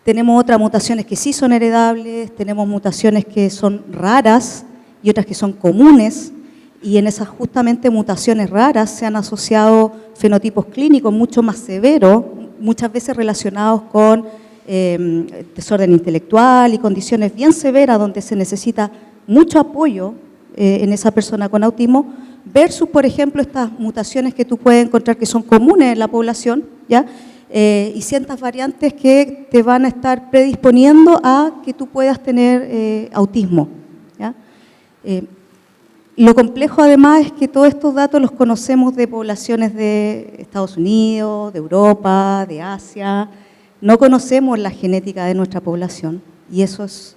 Tenemos otras mutaciones que sí son heredables, tenemos mutaciones que son raras y otras que son comunes, y en esas justamente mutaciones raras se han asociado fenotipos clínicos mucho más severos, muchas veces relacionados con desorden intelectual y condiciones bien severas donde se necesita mucho apoyo en esa persona con autismo, versus, por ejemplo, estas mutaciones que tú puedes encontrar que son comunes en la población, ¿ya? Y ciertas variantes que te van a estar predisponiendo a que tú puedas tener autismo, ¿ya? Lo complejo además es que todos estos datos los conocemos de poblaciones de Estados Unidos, de Europa, de Asia. No conocemos la genética de nuestra población y eso es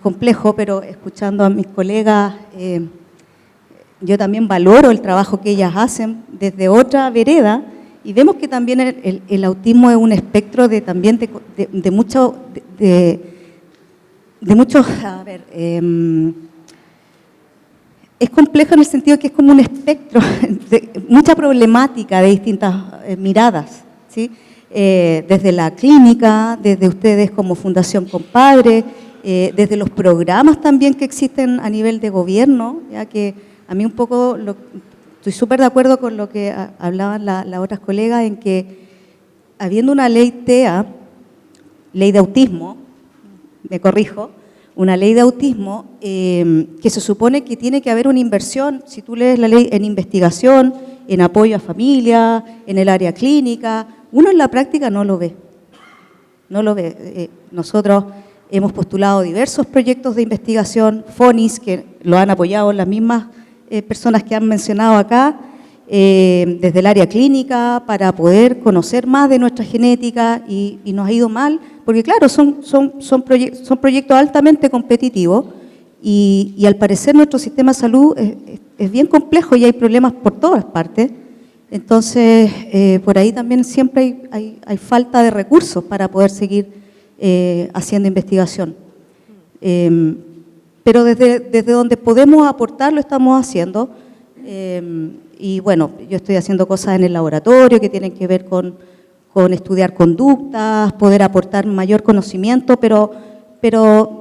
complejo, pero escuchando a mis colegas, yo también valoro el trabajo que ellas hacen desde otra vereda y vemos que también el autismo es un espectro de muchos, a ver, es complejo en el sentido que es como un espectro de mucha problemática de distintas miradas, ¿sí? Desde la clínica, desde ustedes como Fundación Compadre, desde los programas también que existen a nivel de gobierno, ya que a mí un poco, estoy súper de acuerdo con lo que hablaban las otras colegas, en que habiendo una ley TEA, ley de autismo, me corrijo, una ley de autismo que se supone que tiene que haber una inversión, si tú lees la ley, en investigación, en apoyo a familia, en el área clínica, uno en la práctica no lo ve. No lo ve. Nosotros hemos postulado diversos proyectos de investigación, FONIS, que lo han apoyado las mismas personas que han mencionado acá, desde el área clínica, para poder conocer más de nuestra genética y nos ha ido mal, porque claro, son proyectos altamente competitivos y al parecer nuestro sistema de salud es bien complejo y hay problemas por todas partes. Entonces, por ahí también siempre hay falta de recursos para poder seguir haciendo investigación. Pero desde donde podemos aportar lo estamos haciendo. Y bueno, yo estoy haciendo cosas en el laboratorio que tienen que ver con estudiar conductas, poder aportar mayor conocimiento, pero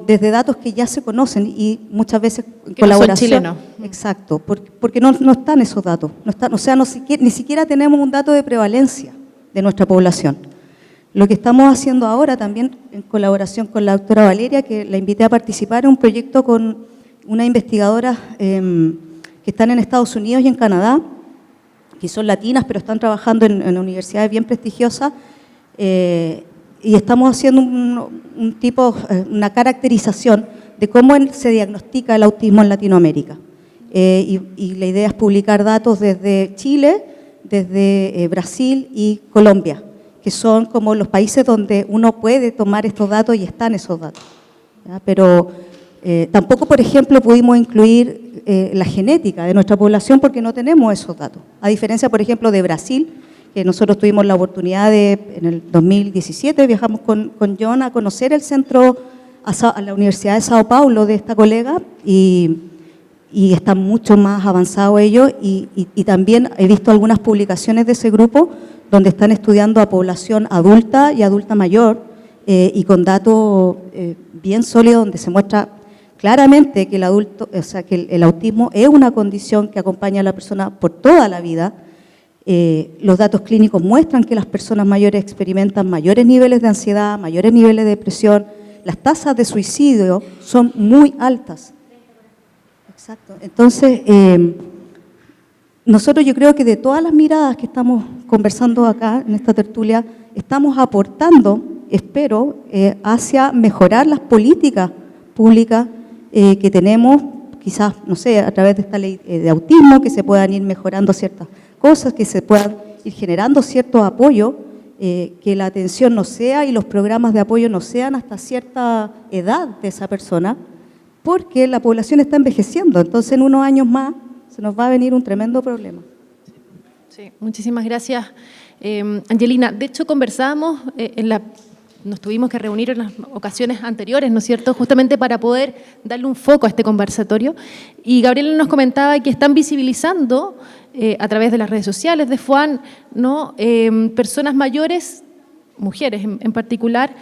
desde datos que ya se conocen y muchas veces en colaboración. No son chilenos. Exacto, porque no están esos datos. No están, o sea, ni siquiera tenemos un dato de prevalencia de nuestra población. Lo que estamos haciendo ahora también en colaboración con la doctora Valeria, que la invité a participar en un proyecto con una investigadora que están en Estados Unidos y en Canadá, que son latinas, pero están trabajando en universidades bien prestigiosas, y estamos haciendo una caracterización de cómo se diagnostica el autismo en Latinoamérica. Y la idea es publicar datos desde Chile, desde Brasil y Colombia, que son como los países donde uno puede tomar estos datos y están esos datos, ¿ya? Pero tampoco, por ejemplo, pudimos incluir la genética de nuestra población porque no tenemos esos datos. A diferencia, por ejemplo, de Brasil, que nosotros tuvimos la oportunidad en el 2017, viajamos con John a conocer el centro, a la Universidad de Sao Paulo de esta colega, y están mucho más avanzados ellos, y también he visto algunas publicaciones de ese grupo donde están estudiando a población adulta y adulta mayor, y con datos bien sólidos donde se muestra claramente que el autismo es una condición que acompaña a la persona por toda la vida. Los datos clínicos muestran que las personas mayores experimentan mayores niveles de ansiedad, mayores niveles de depresión, las tasas de suicidio son muy altas. Exacto. Entonces, nosotros yo creo que de todas las miradas que estamos conversando acá en esta tertulia, estamos aportando, espero, hacia mejorar las políticas públicas que tenemos, quizás, no sé, a través de esta ley de autismo, que se puedan ir mejorando ciertas cosas, que se puedan ir generando cierto apoyo que la atención no sea y los programas de apoyo no sean hasta cierta edad de esa persona, porque la población está envejeciendo, entonces en unos años más se nos va a venir un tremendo problema. Sí, muchísimas gracias, Angelina. De hecho, conversábamos, nos tuvimos que reunir en las ocasiones anteriores, ¿no es cierto?, justamente para poder darle un foco a este conversatorio. Y Gabriela nos comentaba que están visibilizando a través de las redes sociales de FUAN, ¿no?, personas mayores, mujeres en particular,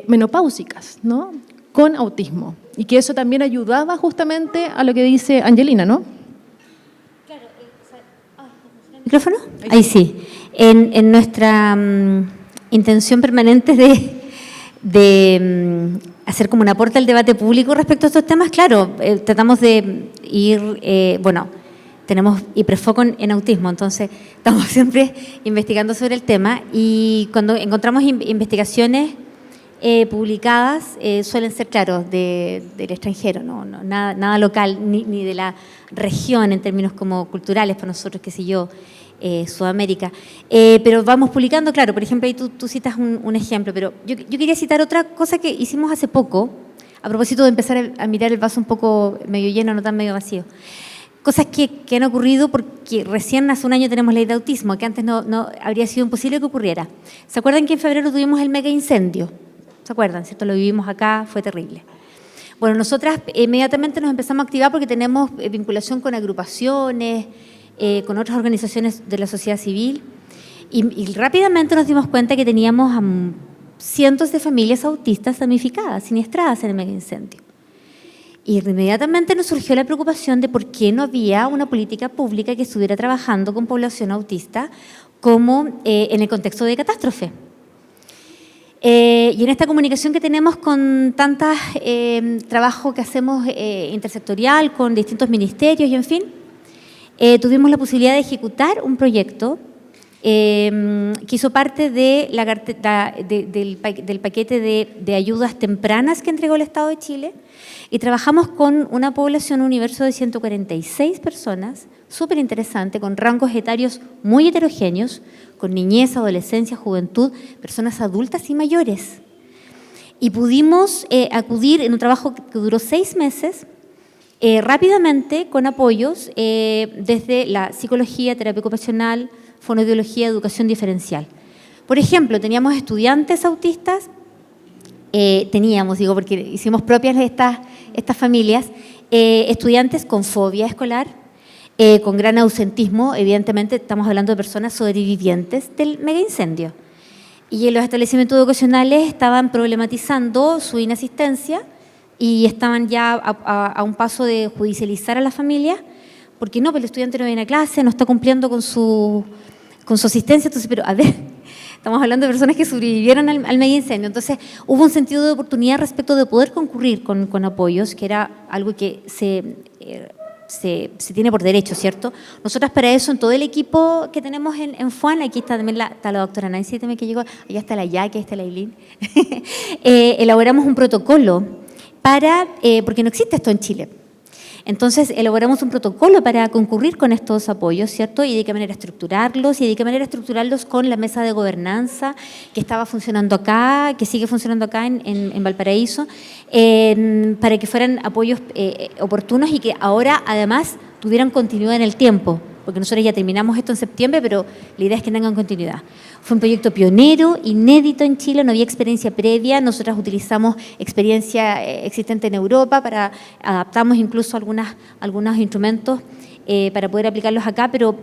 menopáusicas, ¿no?, con autismo. Y que eso también ayudaba justamente a lo que dice Angelina, ¿no? ¿Micrófono? Ahí sí. En nuestra intención permanente de hacer como un aporte al debate público respecto a estos temas, claro, tratamos de ir, tenemos hiperfoco en autismo, entonces estamos siempre investigando sobre el tema y cuando encontramos investigaciones publicadas suelen ser, claro, del extranjero, nada local, ni de la región en términos como culturales para nosotros, qué sé yo, Sudamérica. Pero vamos publicando, claro, por ejemplo, ahí tú citas un ejemplo, pero yo quería citar otra cosa que hicimos hace poco, a propósito de empezar a mirar el vaso un poco medio lleno, no tan medio vacío. Cosas que han ocurrido porque recién hace un año tenemos ley de autismo, que antes no habría sido imposible que ocurriera. ¿Se acuerdan que en febrero tuvimos el mega incendio? ¿Se acuerdan? ¿Cierto? Lo vivimos acá, fue terrible. Bueno, nosotras inmediatamente nos empezamos a activar porque tenemos vinculación con agrupaciones, con otras organizaciones de la sociedad civil y rápidamente nos dimos cuenta que teníamos a cientos de familias autistas damnificadas, siniestradas en el mega incendio. Y inmediatamente nos surgió la preocupación de por qué no había una política pública que estuviera trabajando con población autista como en el contexto de catástrofe. Y en esta comunicación que tenemos con tantas trabajo que hacemos intersectorial, con distintos ministerios y en fin, tuvimos la posibilidad de ejecutar un proyecto que hizo parte de del paquete de ayudas tempranas que entregó el Estado de Chile y trabajamos con una población, un universo de 146 personas, súper interesante, con rangos etarios muy heterogéneos, con niñez, adolescencia, juventud, personas adultas y mayores. Y pudimos acudir en un trabajo que duró 6 meses, rápidamente con apoyos desde la psicología, terapia ocupacional, fonoaudiología, educación diferencial. Por ejemplo, teníamos estudiantes autistas, porque hicimos propias estas familias, estudiantes con fobia escolar, con gran ausentismo, evidentemente estamos hablando de personas sobrevivientes del mega incendio. Y en los establecimientos educacionales estaban problematizando su inasistencia y estaban ya a un paso de judicializar a la familia, porque no, pues el estudiante no viene a clase, no está cumpliendo con su asistencia, entonces, pero a ver, estamos hablando de personas que sobrevivieron al mega incendio, entonces hubo un sentido de oportunidad respecto de poder concurrir con apoyos, que era algo que se tiene por derecho, ¿cierto? Nosotras para eso, en todo el equipo que tenemos en FUAN, aquí está también está la doctora Nancy también que llegó, allá está la Jackie, ahí está la Eileen, elaboramos un protocolo porque no existe esto en Chile. Entonces, elaboramos un protocolo para concurrir con estos apoyos, ¿cierto? Y de qué manera estructurarlos con la mesa de gobernanza que estaba funcionando acá, que sigue funcionando acá en Valparaíso, para que fueran apoyos oportunos y que ahora, además, tuvieran continuidad en el tiempo, porque nosotros ya terminamos esto en septiembre, pero la idea es que tengan continuidad. Fue un proyecto pionero, inédito en Chile, no había experiencia previa, nosotras utilizamos experiencia existente en Europa, adaptamos incluso algunos instrumentos para poder aplicarlos acá, pero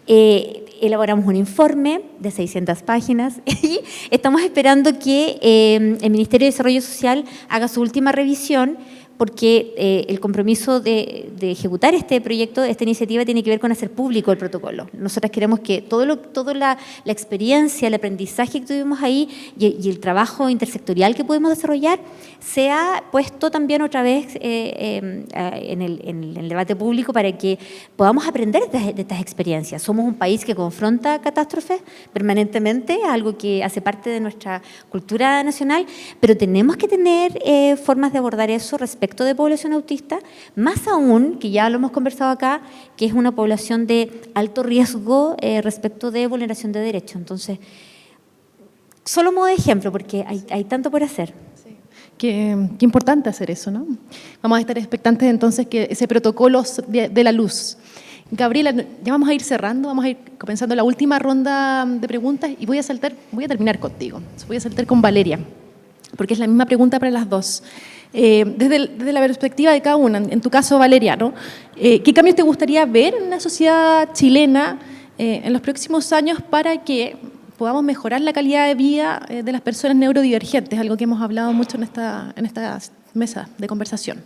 elaboramos un informe de 600 páginas y estamos esperando que el Ministerio de Desarrollo Social haga su última revisión, porque el compromiso de ejecutar este proyecto, esta iniciativa, tiene que ver con hacer público el protocolo. Nosotras queremos que toda la experiencia, el aprendizaje que tuvimos ahí y el trabajo intersectorial que pudimos desarrollar sea puesto también otra vez en el debate público para que podamos aprender de estas experiencias. Somos un país que confronta catástrofes permanentemente, algo que hace parte de nuestra cultura nacional, pero tenemos que tener formas de abordar eso respecto de población autista, más aún, que ya lo hemos conversado acá, que es una población de alto riesgo respecto de vulneración de derechos. Entonces, solo modo de ejemplo, porque hay tanto por hacer. Qué importante hacer eso, ¿no? Vamos a estar expectantes entonces que ese protocolo de la luz. Gabriela, ya vamos a ir cerrando, vamos a ir comenzando la última ronda de preguntas y voy a terminar contigo. Voy a saltar con Valeria, porque es la misma pregunta para las dos. Desde la perspectiva de cada una, en tu caso, Valeria, ¿no? ¿Qué cambios te gustaría ver en la sociedad chilena en los próximos años para que podamos mejorar la calidad de vida de las personas neurodivergentes? Algo que hemos hablado mucho en esta mesa de conversación.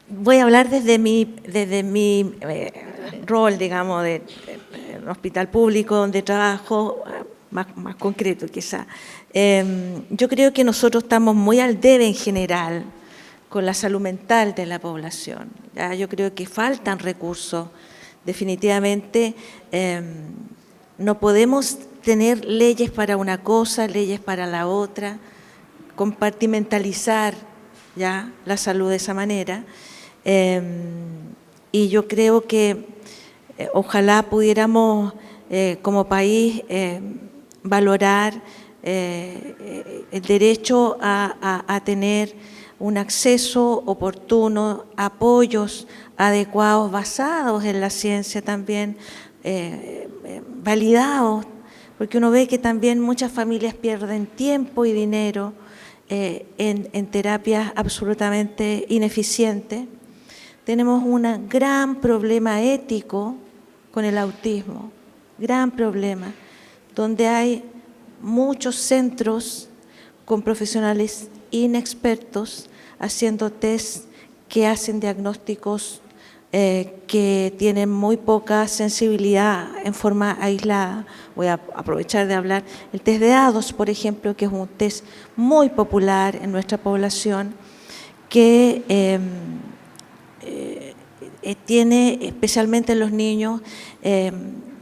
Voy a hablar desde mi rol, digamos, de un hospital público donde trabajo, más concreto quizá. Yo creo que nosotros estamos muy al debe en general con la salud mental de la población. ¿Ya? Yo creo que faltan recursos. Definitivamente no podemos tener leyes para una cosa, leyes para la otra, compartimentalizar ya la salud de esa manera. Y yo creo que ojalá pudiéramos como país valorar el derecho a tener un acceso oportuno, apoyos adecuados, basados en la ciencia también, validados, porque uno ve que también muchas familias pierden tiempo y dinero en terapias absolutamente ineficientes. Tenemos un gran problema ético con el autismo, gran problema, donde hay muchos centros con profesionales inexpertos haciendo test que hacen diagnósticos que tienen muy poca sensibilidad en forma aislada. Voy a aprovechar de hablar el test de A2, por ejemplo, que es un test muy popular en nuestra población, que tiene, especialmente en los niños,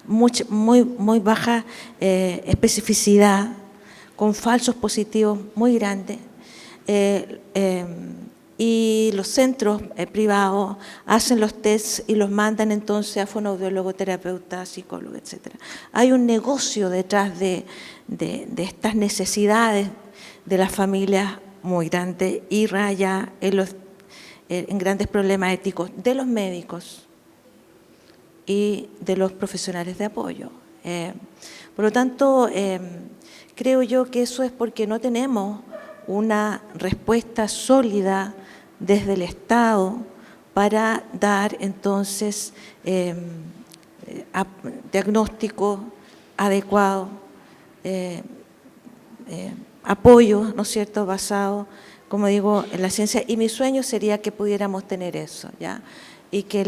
muy baja especificidad, con falsos positivos muy grandes. Y los centros privados hacen los tests y los mandan entonces a fonoaudiólogo, terapeuta, psicólogo, etc. Hay un negocio detrás de estas necesidades de las familias muy grande y raya en grandes problemas éticos de los médicos y de los profesionales de apoyo. Por lo tanto, creo yo que eso es porque no tenemos una respuesta sólida desde el Estado para dar entonces diagnóstico adecuado, apoyo, ¿no es cierto?, basado, como digo, en la ciencia. Y mi sueño sería que pudiéramos tener eso, ¿ya? Y que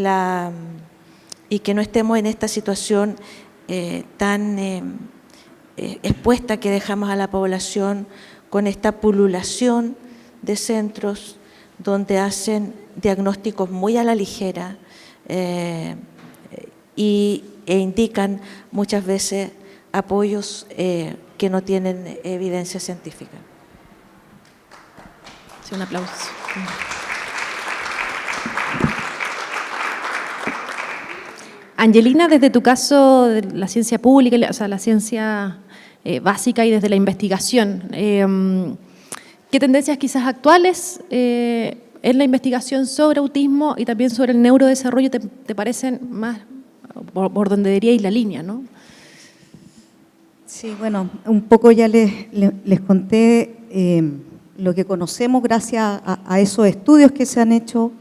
no estemos en esta situación tan expuesta que dejamos a la población con esta pululación de centros donde hacen diagnósticos muy a la ligera e indican muchas veces apoyos que no tienen evidencia científica. Sí, un aplauso. Angelina, desde tu caso de la ciencia pública, o sea, la ciencia básica y desde la investigación, ¿qué tendencias quizás actuales en la investigación sobre autismo y también sobre el neurodesarrollo te parecen más por donde debería ir la línea, ¿no? Sí, bueno, un poco ya les conté lo que conocemos gracias a esos estudios que se han hecho,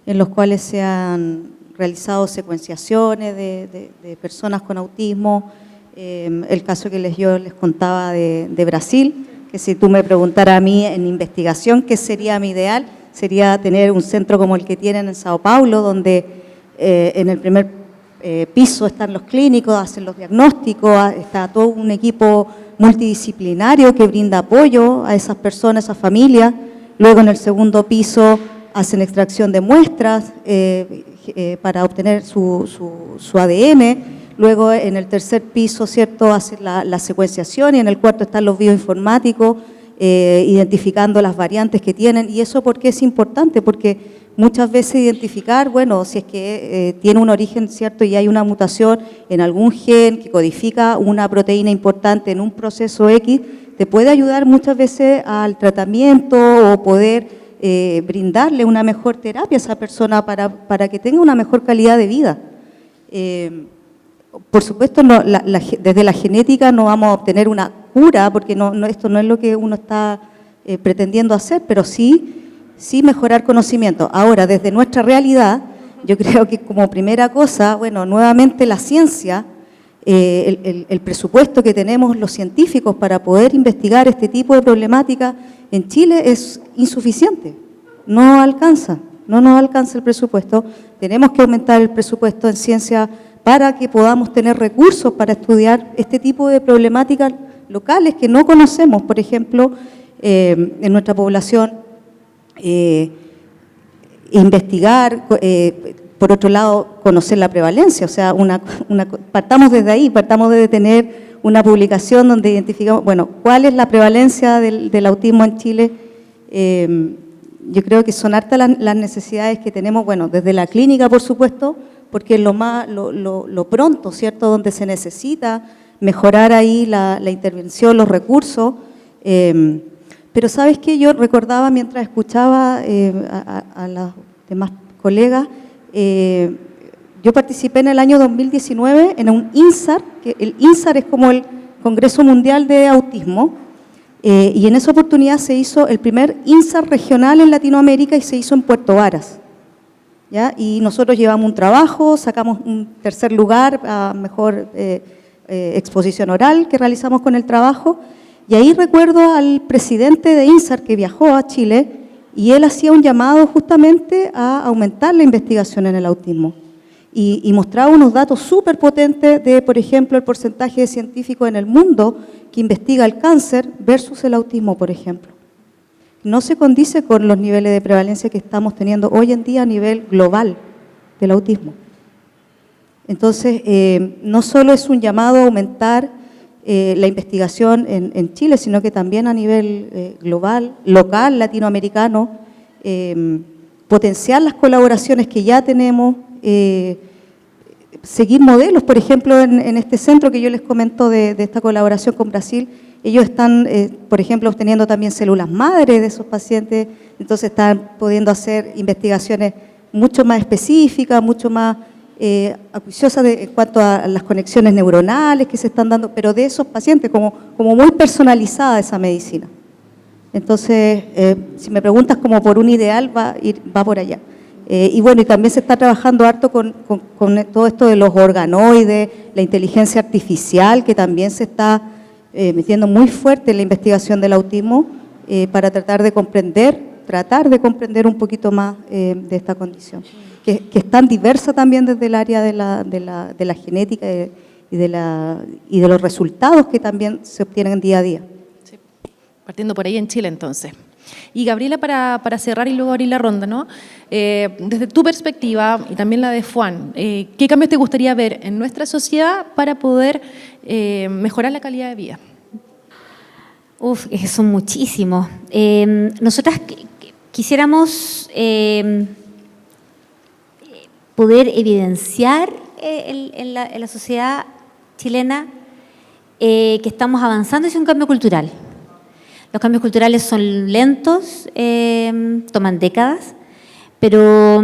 en los cuales se han realizado secuenciaciones de personas con autismo. El caso que yo les contaba de Brasil, que si tú me preguntaras a mí en investigación qué sería mi ideal, sería tener un centro como el que tienen en Sao Paulo, donde en el primer piso están los clínicos, hacen los diagnósticos, está todo un equipo multidisciplinario que brinda apoyo a esas personas, a esas familias. Luego en el segundo piso hacen extracción de muestras para obtener su ADN. Luego en el tercer piso, ¿cierto?, hacen la secuenciación, y en el cuarto están los bioinformáticos identificando las variantes que tienen. ¿Y eso por qué es importante? Porque muchas veces identificar, bueno, si es que tiene un origen, ¿cierto?, y hay una mutación en algún gen que codifica una proteína importante en un proceso X, te puede ayudar muchas veces al tratamiento o poder brindarle una mejor terapia a esa persona para que tenga una mejor calidad de vida. Por supuesto, desde la genética no vamos a obtener una cura, porque esto no es lo que uno está pretendiendo hacer, pero sí mejorar conocimiento. Ahora, desde nuestra realidad, yo creo que como primera cosa, bueno, nuevamente la ciencia, el presupuesto que tenemos los científicos para poder investigar este tipo de problemática en Chile es insuficiente, no nos alcanza el presupuesto. Tenemos que aumentar el presupuesto en ciencia para que podamos tener recursos para estudiar este tipo de problemáticas locales que no conocemos, por ejemplo, en nuestra población. Investigar, por otro lado, conocer la prevalencia, o sea, partamos desde ahí, partamos de tener una publicación donde identificamos, bueno, cuál es la prevalencia del autismo en Chile. Yo creo que son hartas las necesidades que tenemos, bueno, desde la clínica, por supuesto, porque es lo pronto, ¿cierto?, donde se necesita mejorar ahí la intervención, los recursos. Pero ¿sabes qué? Yo recordaba mientras escuchaba a los demás colegas, yo participé en el año 2019 en un INSAR, que el INSAR es como el Congreso Mundial de Autismo, y en esa oportunidad se hizo el primer INSAR regional en Latinoamérica y se hizo en Puerto Varas, ¿ya? Y nosotros llevamos un trabajo, sacamos un tercer lugar a mejor exposición oral que realizamos con el trabajo. Y ahí recuerdo al presidente de INSAR que viajó a Chile y él hacía un llamado justamente a aumentar la investigación en el autismo. Y mostraba unos datos súper potentes de, por ejemplo, el porcentaje de científicos en el mundo que investiga el cáncer versus el autismo, por ejemplo. No se condice con los niveles de prevalencia que estamos teniendo hoy en día a nivel global del autismo. Entonces, no solo es un llamado a aumentar la investigación en Chile, sino que también a nivel global, local, latinoamericano, potenciar las colaboraciones que ya tenemos, seguir modelos. Por ejemplo, en este centro que yo les comento de esta colaboración con Brasil, ellos están, por ejemplo, obteniendo también células madre de esos pacientes, entonces están pudiendo hacer investigaciones mucho más específicas, mucho más acuciosas en cuanto a las conexiones neuronales que se están dando, pero de esos pacientes, como muy personalizada esa medicina. Entonces, si me preguntas como por un ideal, va por allá. Y bueno, y también se está trabajando harto con todo esto de los organoides, la inteligencia artificial, que también se está metiendo muy fuerte en la investigación del autismo para tratar de comprender un poquito más de esta condición, que es tan diversa también desde el área de la genética y de los resultados que también se obtienen día a día. Sí. Partiendo por ahí en Chile, entonces. Y Gabriela, para cerrar y luego abrir la ronda, ¿no? Desde tu perspectiva y también la de Juan, ¿qué cambios te gustaría ver en nuestra sociedad para poder mejorar la calidad de vida? Son muchísimos. Nosotras quisiéramos poder evidenciar en la sociedad chilena que estamos avanzando hacia un cambio cultural. Los cambios culturales son lentos, toman décadas, pero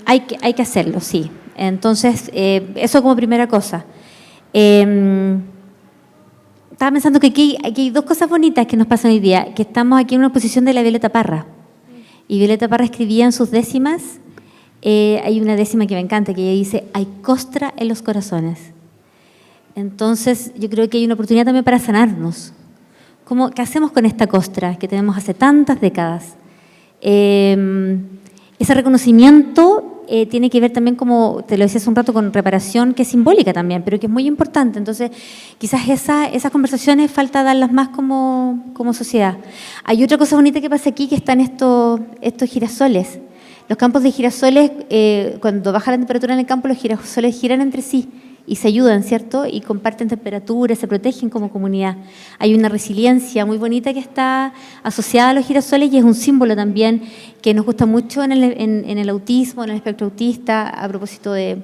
hay que hacerlo, sí. Entonces, eso como primera cosa. Estaba pensando que aquí hay dos cosas bonitas que nos pasan hoy día, que estamos aquí en una exposición de la Violeta Parra. Y Violeta Parra escribía en sus décimas, hay una décima que me encanta, que ella dice, hay costra en los corazones. Entonces, yo creo que hay una oportunidad también para sanarnos. ¿Qué hacemos con esta costra que tenemos hace tantas décadas? Ese reconocimiento tiene que ver también, como te lo decía hace un rato, con reparación, que es simbólica también, pero que es muy importante. Entonces, quizás esas conversaciones falta darlas más como sociedad. Hay otra cosa bonita que pasa aquí, que están estos girasoles. Los campos de girasoles, cuando baja la temperatura en el campo, los girasoles giran entre sí y se ayudan, ¿cierto? Y comparten temperaturas, se protegen como comunidad. Hay una resiliencia muy bonita que está asociada a los girasoles y es un símbolo también que nos gusta mucho en el autismo, en el espectro autista, a propósito de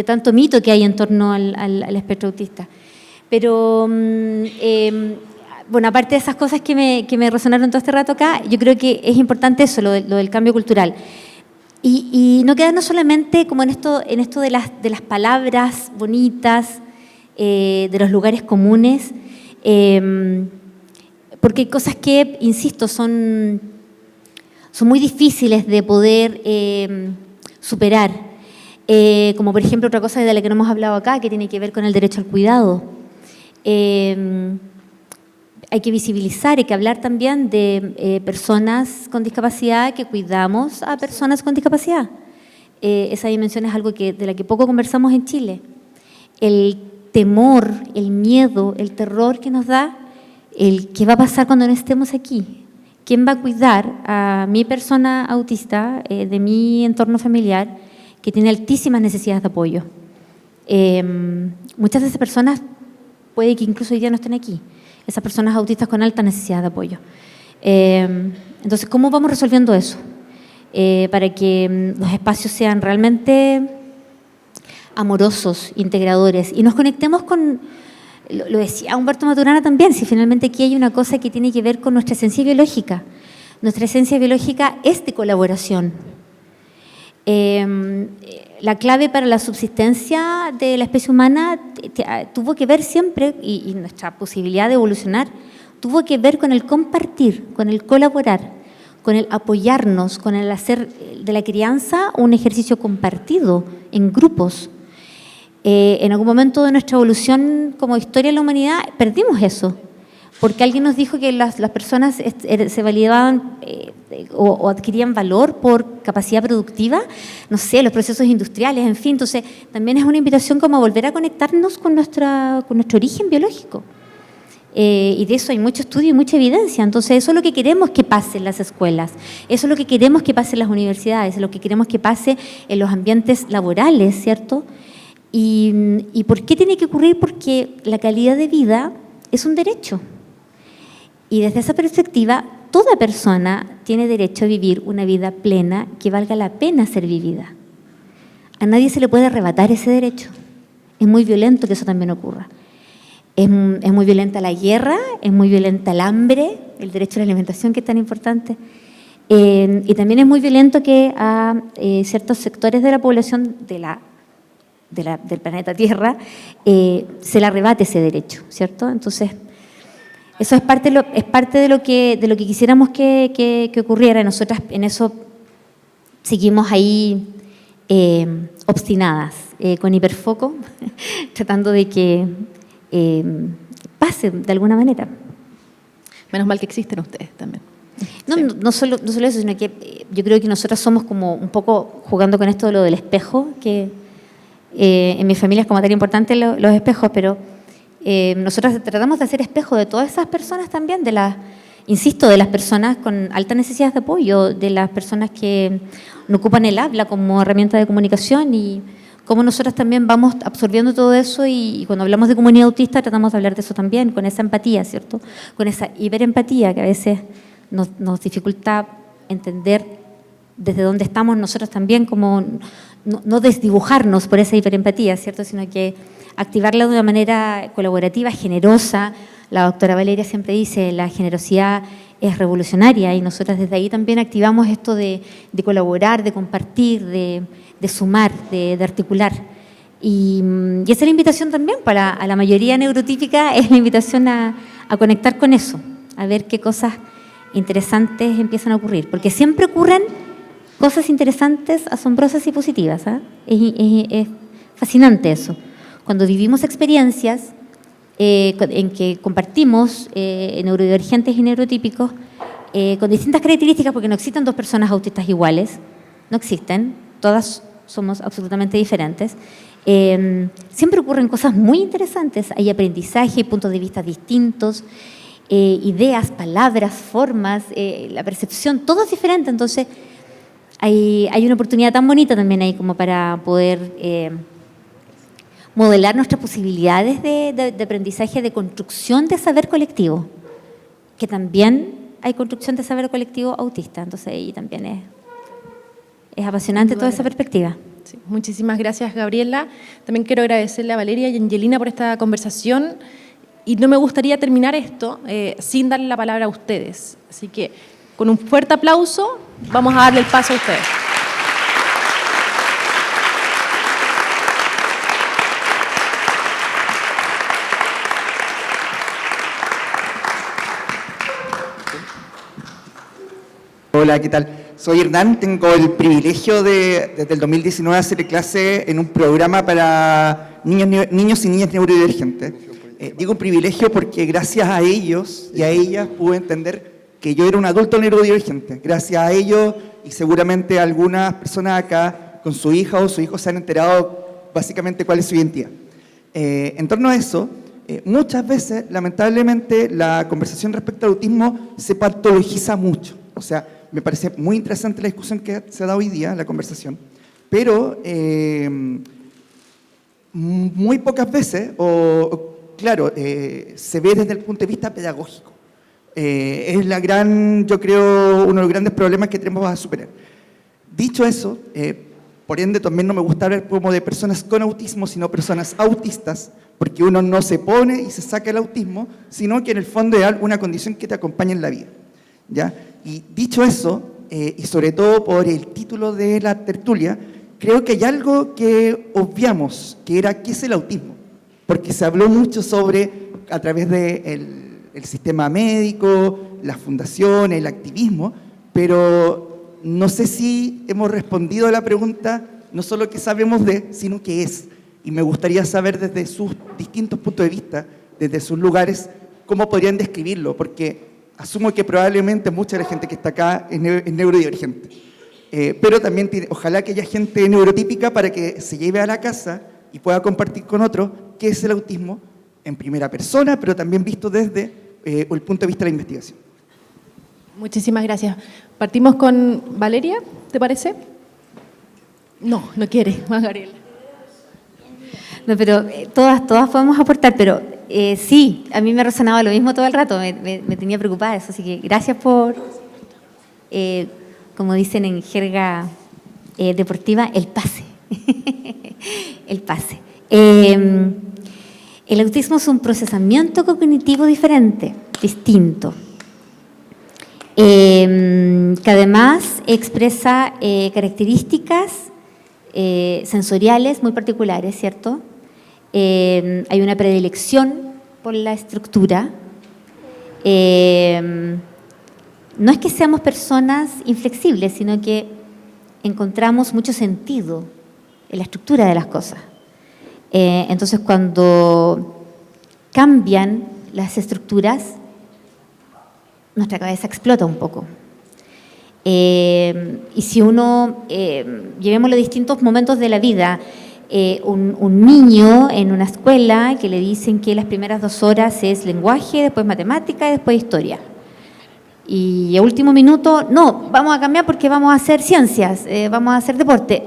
tanto mito que hay en torno al espectro autista. Pero, bueno, aparte de esas cosas que me resonaron todo este rato acá, yo creo que es importante eso, lo del cambio cultural. Y no quedarnos solamente como en esto de las palabras bonitas, de los lugares comunes, porque hay cosas que, insisto, son muy difíciles de poder superar. Como por ejemplo otra cosa de la que no hemos hablado acá, que tiene que ver con el derecho al cuidado. Hay que visibilizar, hay que hablar también de personas con discapacidad que cuidamos a personas con discapacidad. Esa dimensión es algo de la que poco conversamos en Chile. El temor, el miedo, el terror que nos da, el qué va a pasar cuando no estemos aquí. ¿Quién va a cuidar a mi persona autista de mi entorno familiar que tiene altísimas necesidades de apoyo? Muchas de esas personas puede que incluso hoy día no estén aquí. Esas personas autistas con alta necesidad de apoyo. Entonces, ¿cómo vamos resolviendo eso? Para que los espacios sean realmente amorosos, integradores, y nos conectemos con, lo decía Humberto Maturana también, si finalmente aquí hay una cosa que tiene que ver con nuestra esencia biológica. Nuestra esencia biológica es de colaboración. La clave para la subsistencia de la especie humana tuvo que ver siempre, y nuestra posibilidad de evolucionar, tuvo que ver con el compartir, con el colaborar, con el apoyarnos, con el hacer de la crianza un ejercicio compartido en grupos. En algún momento de nuestra evolución como historia de la humanidad perdimos eso, porque alguien nos dijo que las personas se validaban o adquirían valor por capacidad productiva, no sé, los procesos industriales, en fin. Entonces, también es una invitación como a volver a conectarnos con nuestro origen biológico. Y de eso hay mucho estudio y mucha evidencia. Entonces, eso es lo que queremos que pase en las escuelas, eso es lo que queremos que pase en las universidades, es lo que queremos que pase en los ambientes laborales, ¿cierto? ¿Y por qué tiene que ocurrir? Porque la calidad de vida es un derecho. Y desde esa perspectiva, toda persona tiene derecho a vivir una vida plena que valga la pena ser vivida. A nadie se le puede arrebatar ese derecho. Es muy violento que eso también ocurra. Es muy violenta la guerra, es muy violenta el hambre, el derecho a la alimentación, que es tan importante. Y también es muy violento que a ciertos sectores de la población del planeta Tierra se le arrebate ese derecho, ¿cierto? Entonces, eso es parte de lo que quisiéramos que ocurriera. Nosotras en eso seguimos ahí obstinadas, con hiperfoco, tratando de que pase de alguna manera. Menos mal que existen ustedes también. No solo eso, sino que yo creo que nosotras somos como un poco jugando con esto de lo del espejo, que en mi familia es como tan importante los espejos, pero nosotros tratamos de hacer espejo de todas esas personas también, de las personas con altas necesidades de apoyo, de las personas que no ocupan el habla como herramienta de comunicación, y cómo nosotros también vamos absorbiendo todo eso, y cuando hablamos de comunidad autista tratamos de hablar de eso también, con esa empatía, ¿cierto? Con esa hiperempatía que a veces nos dificulta entender desde dónde estamos nosotros también, como no desdibujarnos por esa hiperempatía, ¿cierto? Sino que activarla de una manera colaborativa, generosa. La doctora Valeria siempre dice, la generosidad es revolucionaria, y nosotras desde ahí también activamos esto de colaborar, de compartir, de sumar, de articular. Y esa es la invitación también para a la mayoría neurotípica, es la invitación a conectar con eso, a ver qué cosas interesantes empiezan a ocurrir, porque siempre ocurren cosas interesantes, asombrosas y positivas, ¿eh? Es fascinante eso. Cuando vivimos experiencias en que compartimos neurodivergentes y neurotípicos con distintas características, porque no existen dos personas autistas iguales, no existen, todas somos absolutamente diferentes. Siempre ocurren cosas muy interesantes, hay aprendizaje, puntos de vista distintos, ideas, palabras, formas, la percepción, todo es diferente. Entonces hay una oportunidad tan bonita también ahí como para poder modelar nuestras posibilidades de aprendizaje, de construcción de saber colectivo, que también hay construcción de saber colectivo autista, entonces ahí también es apasionante toda esa perspectiva. Sí, muchísimas gracias, Gabriela. También quiero agradecerle a Valeria y a Angelina por esta conversación. Y no me gustaría terminar esto sin darle la palabra a ustedes. Así que, con un fuerte aplauso, vamos a darle el paso a ustedes. Hola, ¿qué tal? Soy Hernán, tengo el privilegio desde el 2019 hacer clase en un programa para niños y niñas neurodivergentes. Digo un privilegio porque gracias a ellos y a ellas pude entender que yo era un adulto neurodivergente. Gracias a ellos y seguramente algunas personas acá con su hija o su hijo se han enterado básicamente cuál es su identidad. En torno a eso, muchas veces, lamentablemente, la conversación respecto al autismo se patologiza mucho. O sea, me parece muy interesante la discusión que se da hoy día, la conversación, pero muy pocas veces, claro, se ve desde el punto de vista pedagógico. Es yo creo, uno de los grandes problemas que tenemos a superar. Dicho eso, por ende también no me gusta hablar como de personas con autismo, sino personas autistas, porque uno no se pone y se saca el autismo, sino que en el fondo es alguna condición que te acompaña en la vida, ¿ya? Y dicho eso, y sobre todo por el título de la tertulia, creo que hay algo que obviamos, que era ¿qué es el autismo? Porque se habló mucho a través del sistema médico, las fundaciones, el activismo, pero no sé si hemos respondido a la pregunta, no solo qué sabemos sino qué es. Y me gustaría saber desde sus distintos puntos de vista, desde sus lugares, cómo podrían describirlo, porque asumo que probablemente mucha de la gente que está acá es neurodivergente. Pero también ojalá que haya gente neurotípica para que se lleve a la casa y pueda compartir con otros qué es el autismo en primera persona, pero también visto desde el punto de vista de la investigación. Muchísimas gracias. Partimos con Valeria, ¿te parece? No quiere, más Gabriela. No, pero todas podemos aportar, pero sí, a mí me resonaba lo mismo todo el rato, me tenía preocupada eso, así que gracias por, como dicen en jerga deportiva, el pase. El pase. El autismo es un procesamiento cognitivo diferente, distinto, que además expresa características sensoriales muy particulares, ¿cierto? Hay una predilección por la estructura. No es que seamos personas inflexibles, sino que encontramos mucho sentido en la estructura de las cosas. Entonces, cuando cambian las estructuras, nuestra cabeza explota un poco. Y si uno, llevémoslo a distintos momentos de la vida, un niño en una escuela que le dicen que las primeras 2 horas es lenguaje, después matemática y después historia. Y a último minuto, no, vamos a cambiar porque vamos a hacer ciencias, vamos a hacer deporte.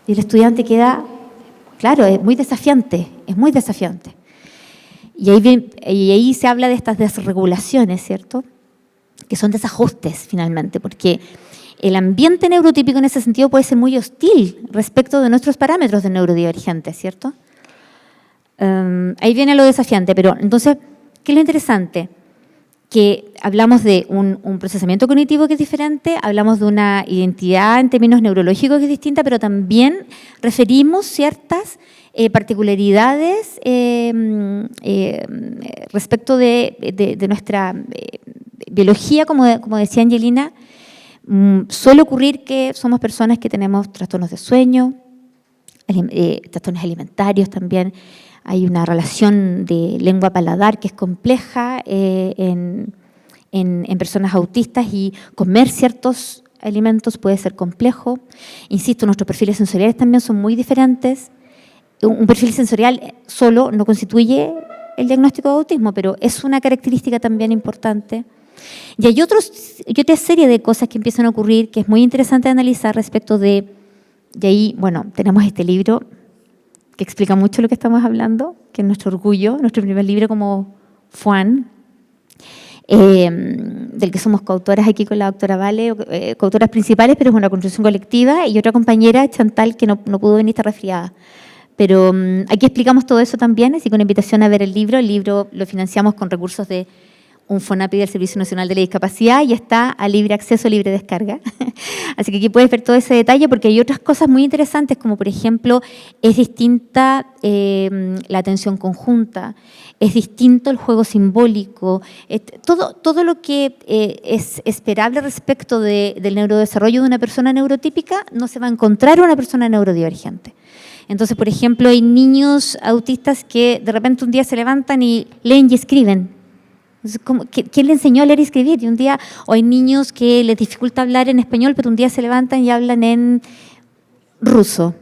Y el estudiante queda, claro, es muy desafiante, Y ahí se habla de estas desregulaciones, ¿cierto? Que son desajustes finalmente, porque el ambiente neurotípico en ese sentido puede ser muy hostil respecto de nuestros parámetros de neurodivergentes, ¿cierto? Ahí viene lo desafiante, pero entonces, ¿qué es lo interesante? Que hablamos de un procesamiento cognitivo que es diferente, hablamos de una identidad en términos neurológicos que es distinta, pero también referimos ciertas particularidades respecto de nuestra biología, como decía Angelina. Suele ocurrir que somos personas que tenemos trastornos de sueño, trastornos alimentarios también. Hay una relación de lengua-paladar que es compleja en personas autistas y comer ciertos alimentos puede ser complejo. Insisto, nuestros perfiles sensoriales también son muy diferentes. Un perfil sensorial solo no constituye el diagnóstico de autismo, pero es una característica también importante. Y hay otra serie de cosas que empiezan a ocurrir que es muy interesante analizar respecto de... Y ahí, bueno, tenemos este libro que explica mucho lo que estamos hablando, que es nuestro orgullo, nuestro primer libro como FUAN, del que somos coautoras aquí con la doctora Vale, coautoras principales, pero es una construcción colectiva, y otra compañera, Chantal, que no pudo venir, está resfriada. Pero aquí explicamos todo eso también, así que una invitación a ver el libro. El libro lo financiamos con recursos de un FONAPI del Servicio Nacional de la Discapacidad y está a libre acceso, libre descarga. Así que aquí puedes ver todo ese detalle, porque hay otras cosas muy interesantes, como por ejemplo, es distinta la atención conjunta, es distinto el juego simbólico, todo lo que es esperable respecto del neurodesarrollo de una persona neurotípica no se va a encontrar en una persona neurodivergente. Entonces, por ejemplo, hay niños autistas que de repente un día se levantan y leen y escriben. ¿Quién le enseñó a leer y escribir? Y un día, o hay niños que les dificulta hablar en español, pero un día se levantan y hablan en ruso.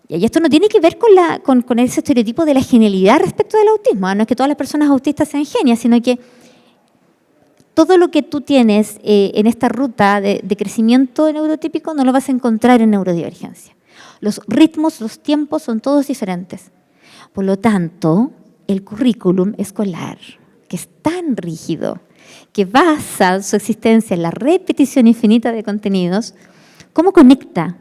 Y esto no tiene que ver con ese estereotipo de la genialidad respecto del autismo. No es que todas las personas autistas sean genias, sino que todo lo que tú tienes en esta ruta de crecimiento neurotípico no lo vas a encontrar en neurodivergencia. Los ritmos, los tiempos son todos diferentes. Por lo tanto, el currículum escolar, que es tan rígido, que basa su existencia en la repetición infinita de contenidos, ¿cómo conecta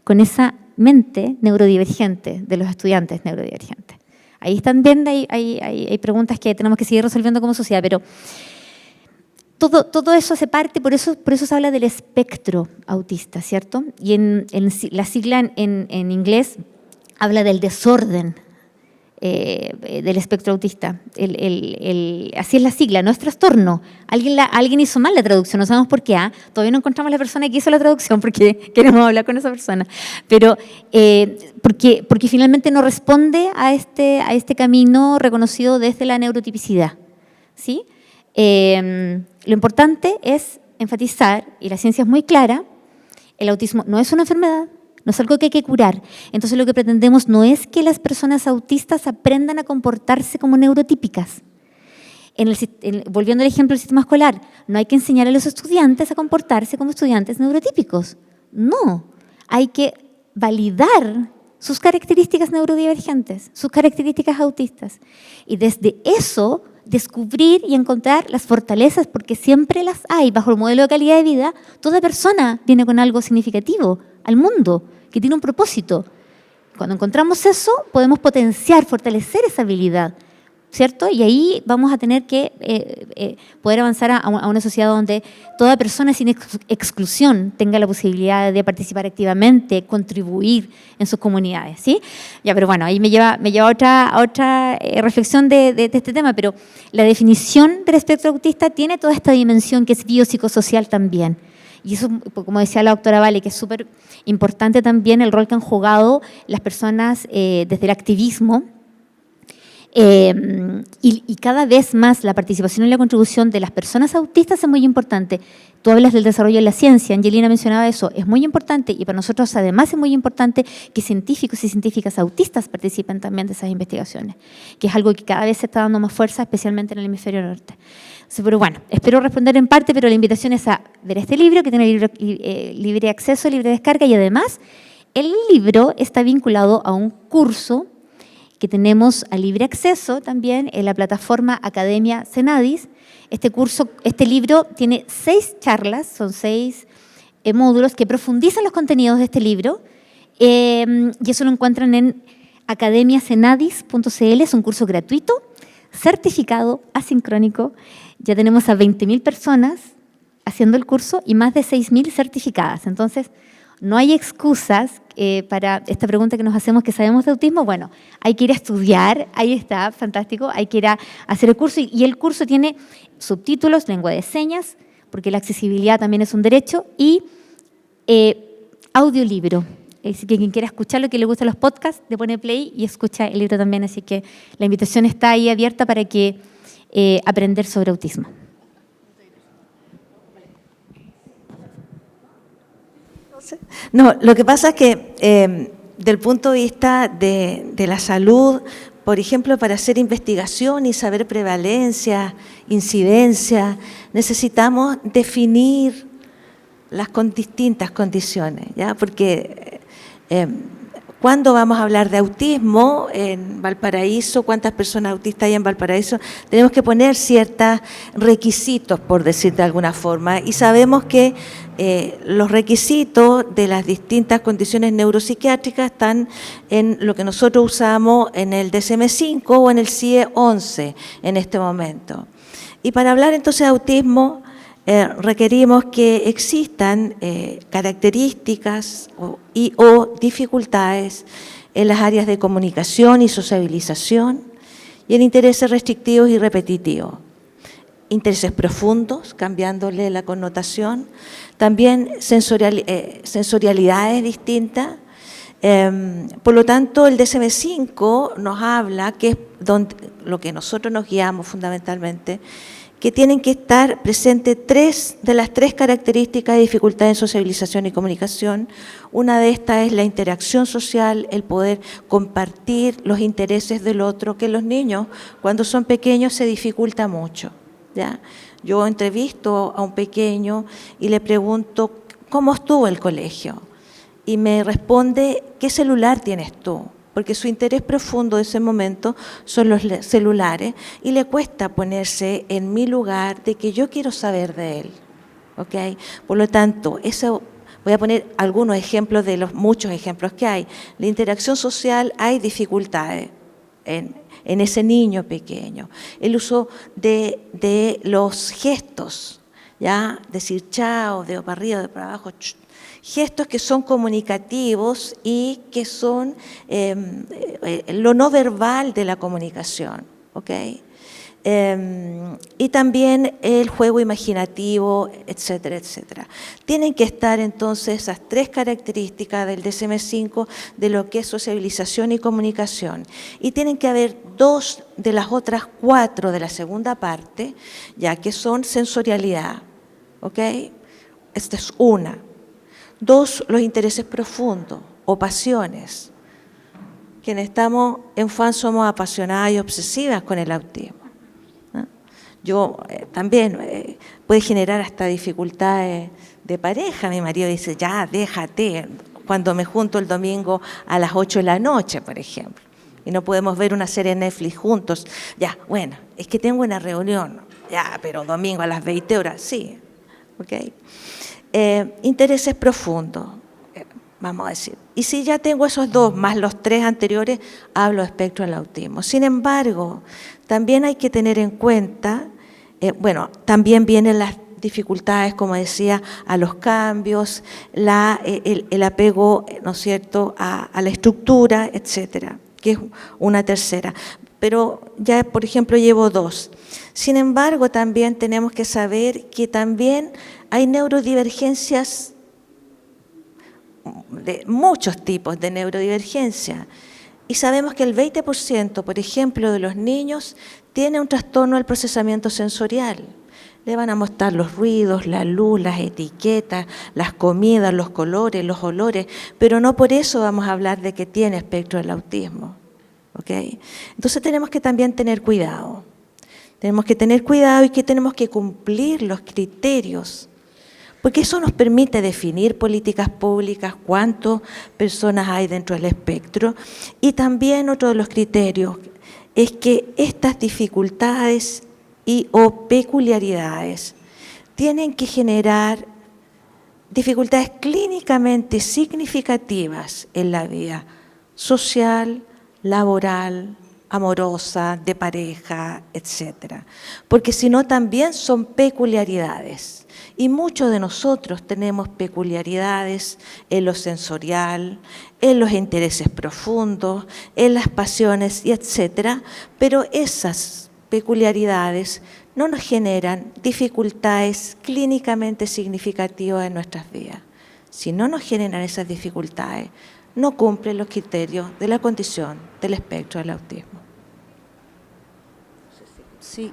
con esa mente neurodivergente de los estudiantes neurodivergentes? Ahí están viendo, hay preguntas que tenemos que seguir resolviendo como sociedad, pero todo eso hace parte, por eso se habla del espectro autista, ¿cierto? Y en la sigla en inglés habla del desorden del espectro autista. Así es la sigla, no es trastorno. Alguien hizo mal la traducción, no sabemos por qué. Todavía no encontramos la persona que hizo la traducción porque queremos hablar con esa persona. Pero porque finalmente no responde a este camino reconocido desde la neurotipicidad, ¿sí? Lo importante es enfatizar, y la ciencia es muy clara, el autismo no es una enfermedad, no es algo que hay que curar. Entonces lo que pretendemos no es que las personas autistas aprendan a comportarse como neurotípicas. Volviendo al ejemplo del sistema escolar, no hay que enseñar a los estudiantes a comportarse como estudiantes neurotípicos. No, hay que validar sus características neurodivergentes, sus características autistas. Y desde eso descubrir y encontrar las fortalezas, porque siempre las hay. Bajo el modelo de calidad de vida, toda persona viene con algo significativo al mundo, que tiene un propósito. Cuando encontramos eso, podemos potenciar, fortalecer esa habilidad, ¿cierto? Y ahí vamos a tener que poder avanzar a una sociedad donde toda persona sin exclusión tenga la posibilidad de participar activamente, contribuir en sus comunidades, ¿sí? Ya, pero bueno, ahí me lleva a otra reflexión de este tema, pero la definición del espectro autista tiene toda esta dimensión que es biopsicosocial también. Y eso, como decía la doctora Vale, que es súper importante también el rol que han jugado las personas desde el activismo, y cada vez más la participación y la contribución de las personas autistas es muy importante. Tú hablas del desarrollo de la ciencia, Angelina mencionaba eso, es muy importante, y para nosotros además es muy importante que científicos y científicas autistas participen también de esas investigaciones, que es algo que cada vez se está dando más fuerza, especialmente en el hemisferio norte. Pero bueno, espero responder en parte, pero la invitación es a ver este libro, que tiene libre acceso, libre descarga, y además el libro está vinculado a un curso que tenemos a libre acceso también en la plataforma Academia Senadis. Este libro tiene 6 charlas, son 6 módulos que profundizan los contenidos de este libro, y eso lo encuentran en academiasenadis.cl. Es un curso gratuito, certificado, asincrónico. Ya tenemos a 20.000 personas haciendo el curso y más de 6.000 certificadas. Entonces, no hay excusas para esta pregunta que nos hacemos, que sabemos de autismo. Bueno, hay que ir a estudiar, ahí está, fantástico, hay que ir a hacer el curso, y el curso tiene subtítulos, lengua de señas, porque la accesibilidad también es un derecho, y audiolibro. Así que quien quiera escuchar, lo que le gusta los podcasts, le pone play y escucha el libro también. Así que la invitación está ahí abierta para que aprender sobre autismo. No, lo que pasa es que del punto de vista de la salud, por ejemplo, para hacer investigación y saber prevalencia, incidencia, necesitamos definir las distintas condiciones, ¿ya? Porque ¿Cuándo vamos a hablar de autismo en Valparaíso? ¿Cuántas personas autistas hay en Valparaíso? Tenemos que poner ciertos requisitos, por decir de alguna forma, y sabemos que los requisitos de las distintas condiciones neuropsiquiátricas están en lo que nosotros usamos en el DSM-5 o en el CIE-11 en este momento. Y para hablar entonces de autismo, requerimos que existan características o dificultades en las áreas de comunicación y sociabilización y en intereses restrictivos y repetitivos. Intereses profundos, cambiándole la connotación, también sensorialidades distintas. Por lo tanto, el DSM-5 nos habla, que es lo que nosotros nos guiamos fundamentalmente, que tienen que estar presentes tres de las tres características de dificultad en sociabilización y comunicación. Una de estas es la interacción social, el poder compartir los intereses del otro, que los niños cuando son pequeños se dificulta mucho, ¿ya? Yo entrevisto a un pequeño y le pregunto, ¿cómo estuvo el colegio? Y me responde, ¿qué celular tienes tú? Porque su interés profundo de ese momento son los celulares y le cuesta ponerse en mi lugar de que yo quiero saber de él, ¿ok? Por lo tanto, eso, voy a poner algunos ejemplos de los muchos ejemplos que hay. La interacción social, hay dificultades en ese niño pequeño. El uso de los gestos, ¿ya? Decir chao, dedo para arriba, dedo para abajo, gestos que son comunicativos y que son lo no verbal de la comunicación, ¿ok? Y también el juego imaginativo, etcétera, etcétera. Tienen que estar entonces esas tres características del DSM-5 de lo que es sociabilización y comunicación. Y tienen que haber dos de las otras cuatro de la segunda parte, ya que son sensorialidad, ¿ok? Esta es una. Dos, los intereses profundos o pasiones. Quienes estamos en FAN somos apasionadas y obsesivas con el autismo, ¿no? Yo también puede generar hasta dificultades de pareja. Mi marido dice, ya, déjate, cuando me junto el domingo a las 8 de la noche, por ejemplo, y no podemos ver una serie de Netflix juntos. Ya, bueno, es que tengo una reunión, ya, pero domingo a las 20 horas, sí, ¿ok? Intereses profundos, vamos a decir. Y si ya tengo esos dos, más los tres anteriores, hablo de espectro del autismo. Sin embargo, también hay que tener en cuenta, también vienen las dificultades, como decía, a los cambios, el apego, ¿no es cierto?, a la estructura, etcétera, que es una tercera. Pero ya, por ejemplo, llevo dos. Sin embargo, también tenemos que saber que también hay neurodivergencias, de muchos tipos de neurodivergencia. Y sabemos que el 20%, por ejemplo, de los niños tiene un trastorno del procesamiento sensorial. Le van a mostrar los ruidos, la luz, las etiquetas, las comidas, los colores, los olores, pero no por eso vamos a hablar de que tiene espectro del autismo. ¿Okay? Entonces tenemos que también tener cuidado. Tenemos que tener cuidado y que tenemos que cumplir los criterios, porque eso nos permite definir políticas públicas, cuántas personas hay dentro del espectro, y también otro de los criterios es que estas dificultades o peculiaridades tienen que generar dificultades clínicamente significativas en la vida social, laboral, amorosa, de pareja, etcétera. Porque si no, también son peculiaridades. Y muchos de nosotros tenemos peculiaridades en lo sensorial, en los intereses profundos, en las pasiones, y etcétera. Pero esas peculiaridades no nos generan dificultades clínicamente significativas en nuestras vidas. Si no nos generan esas dificultades, no cumplen los criterios de la condición del espectro del autismo. Sí,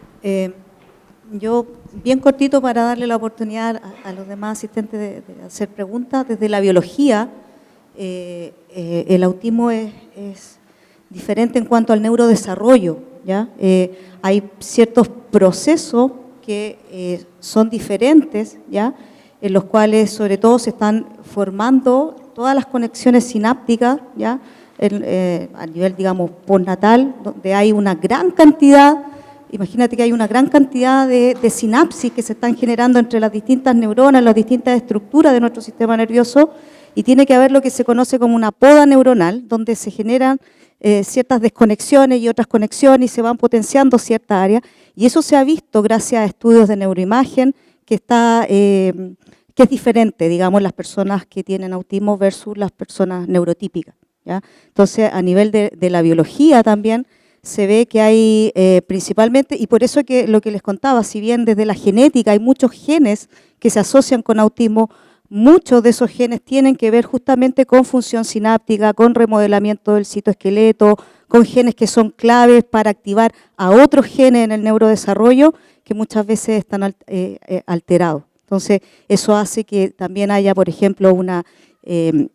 yo bien cortito para darle la oportunidad a los demás asistentes de hacer preguntas. Desde la biología, el autismo es diferente en cuanto al neurodesarrollo, ¿ya? Hay ciertos procesos que son diferentes, ¿ya? En los cuales sobre todo se están formando todas las conexiones sinápticas, ¿ya? a nivel, digamos, postnatal, donde hay una gran cantidad, imagínate que hay una gran cantidad de sinapsis que se están generando entre las distintas neuronas, las distintas estructuras de nuestro sistema nervioso, y tiene que haber lo que se conoce como una poda neuronal, donde se generan ciertas desconexiones y otras conexiones y se van potenciando ciertas áreas, y eso se ha visto gracias a estudios de neuroimagen, que es diferente, digamos, las personas que tienen autismo versus las personas neurotípicas, ¿ya? Entonces, a nivel de la biología también se ve que hay principalmente, y por eso que lo que les contaba, si bien desde la genética hay muchos genes que se asocian con autismo, muchos de esos genes tienen que ver justamente con función sináptica, con remodelamiento del citoesqueleto, con genes que son claves para activar a otros genes en el neurodesarrollo que muchas veces están alterados. Entonces, eso hace que también haya, por ejemplo, una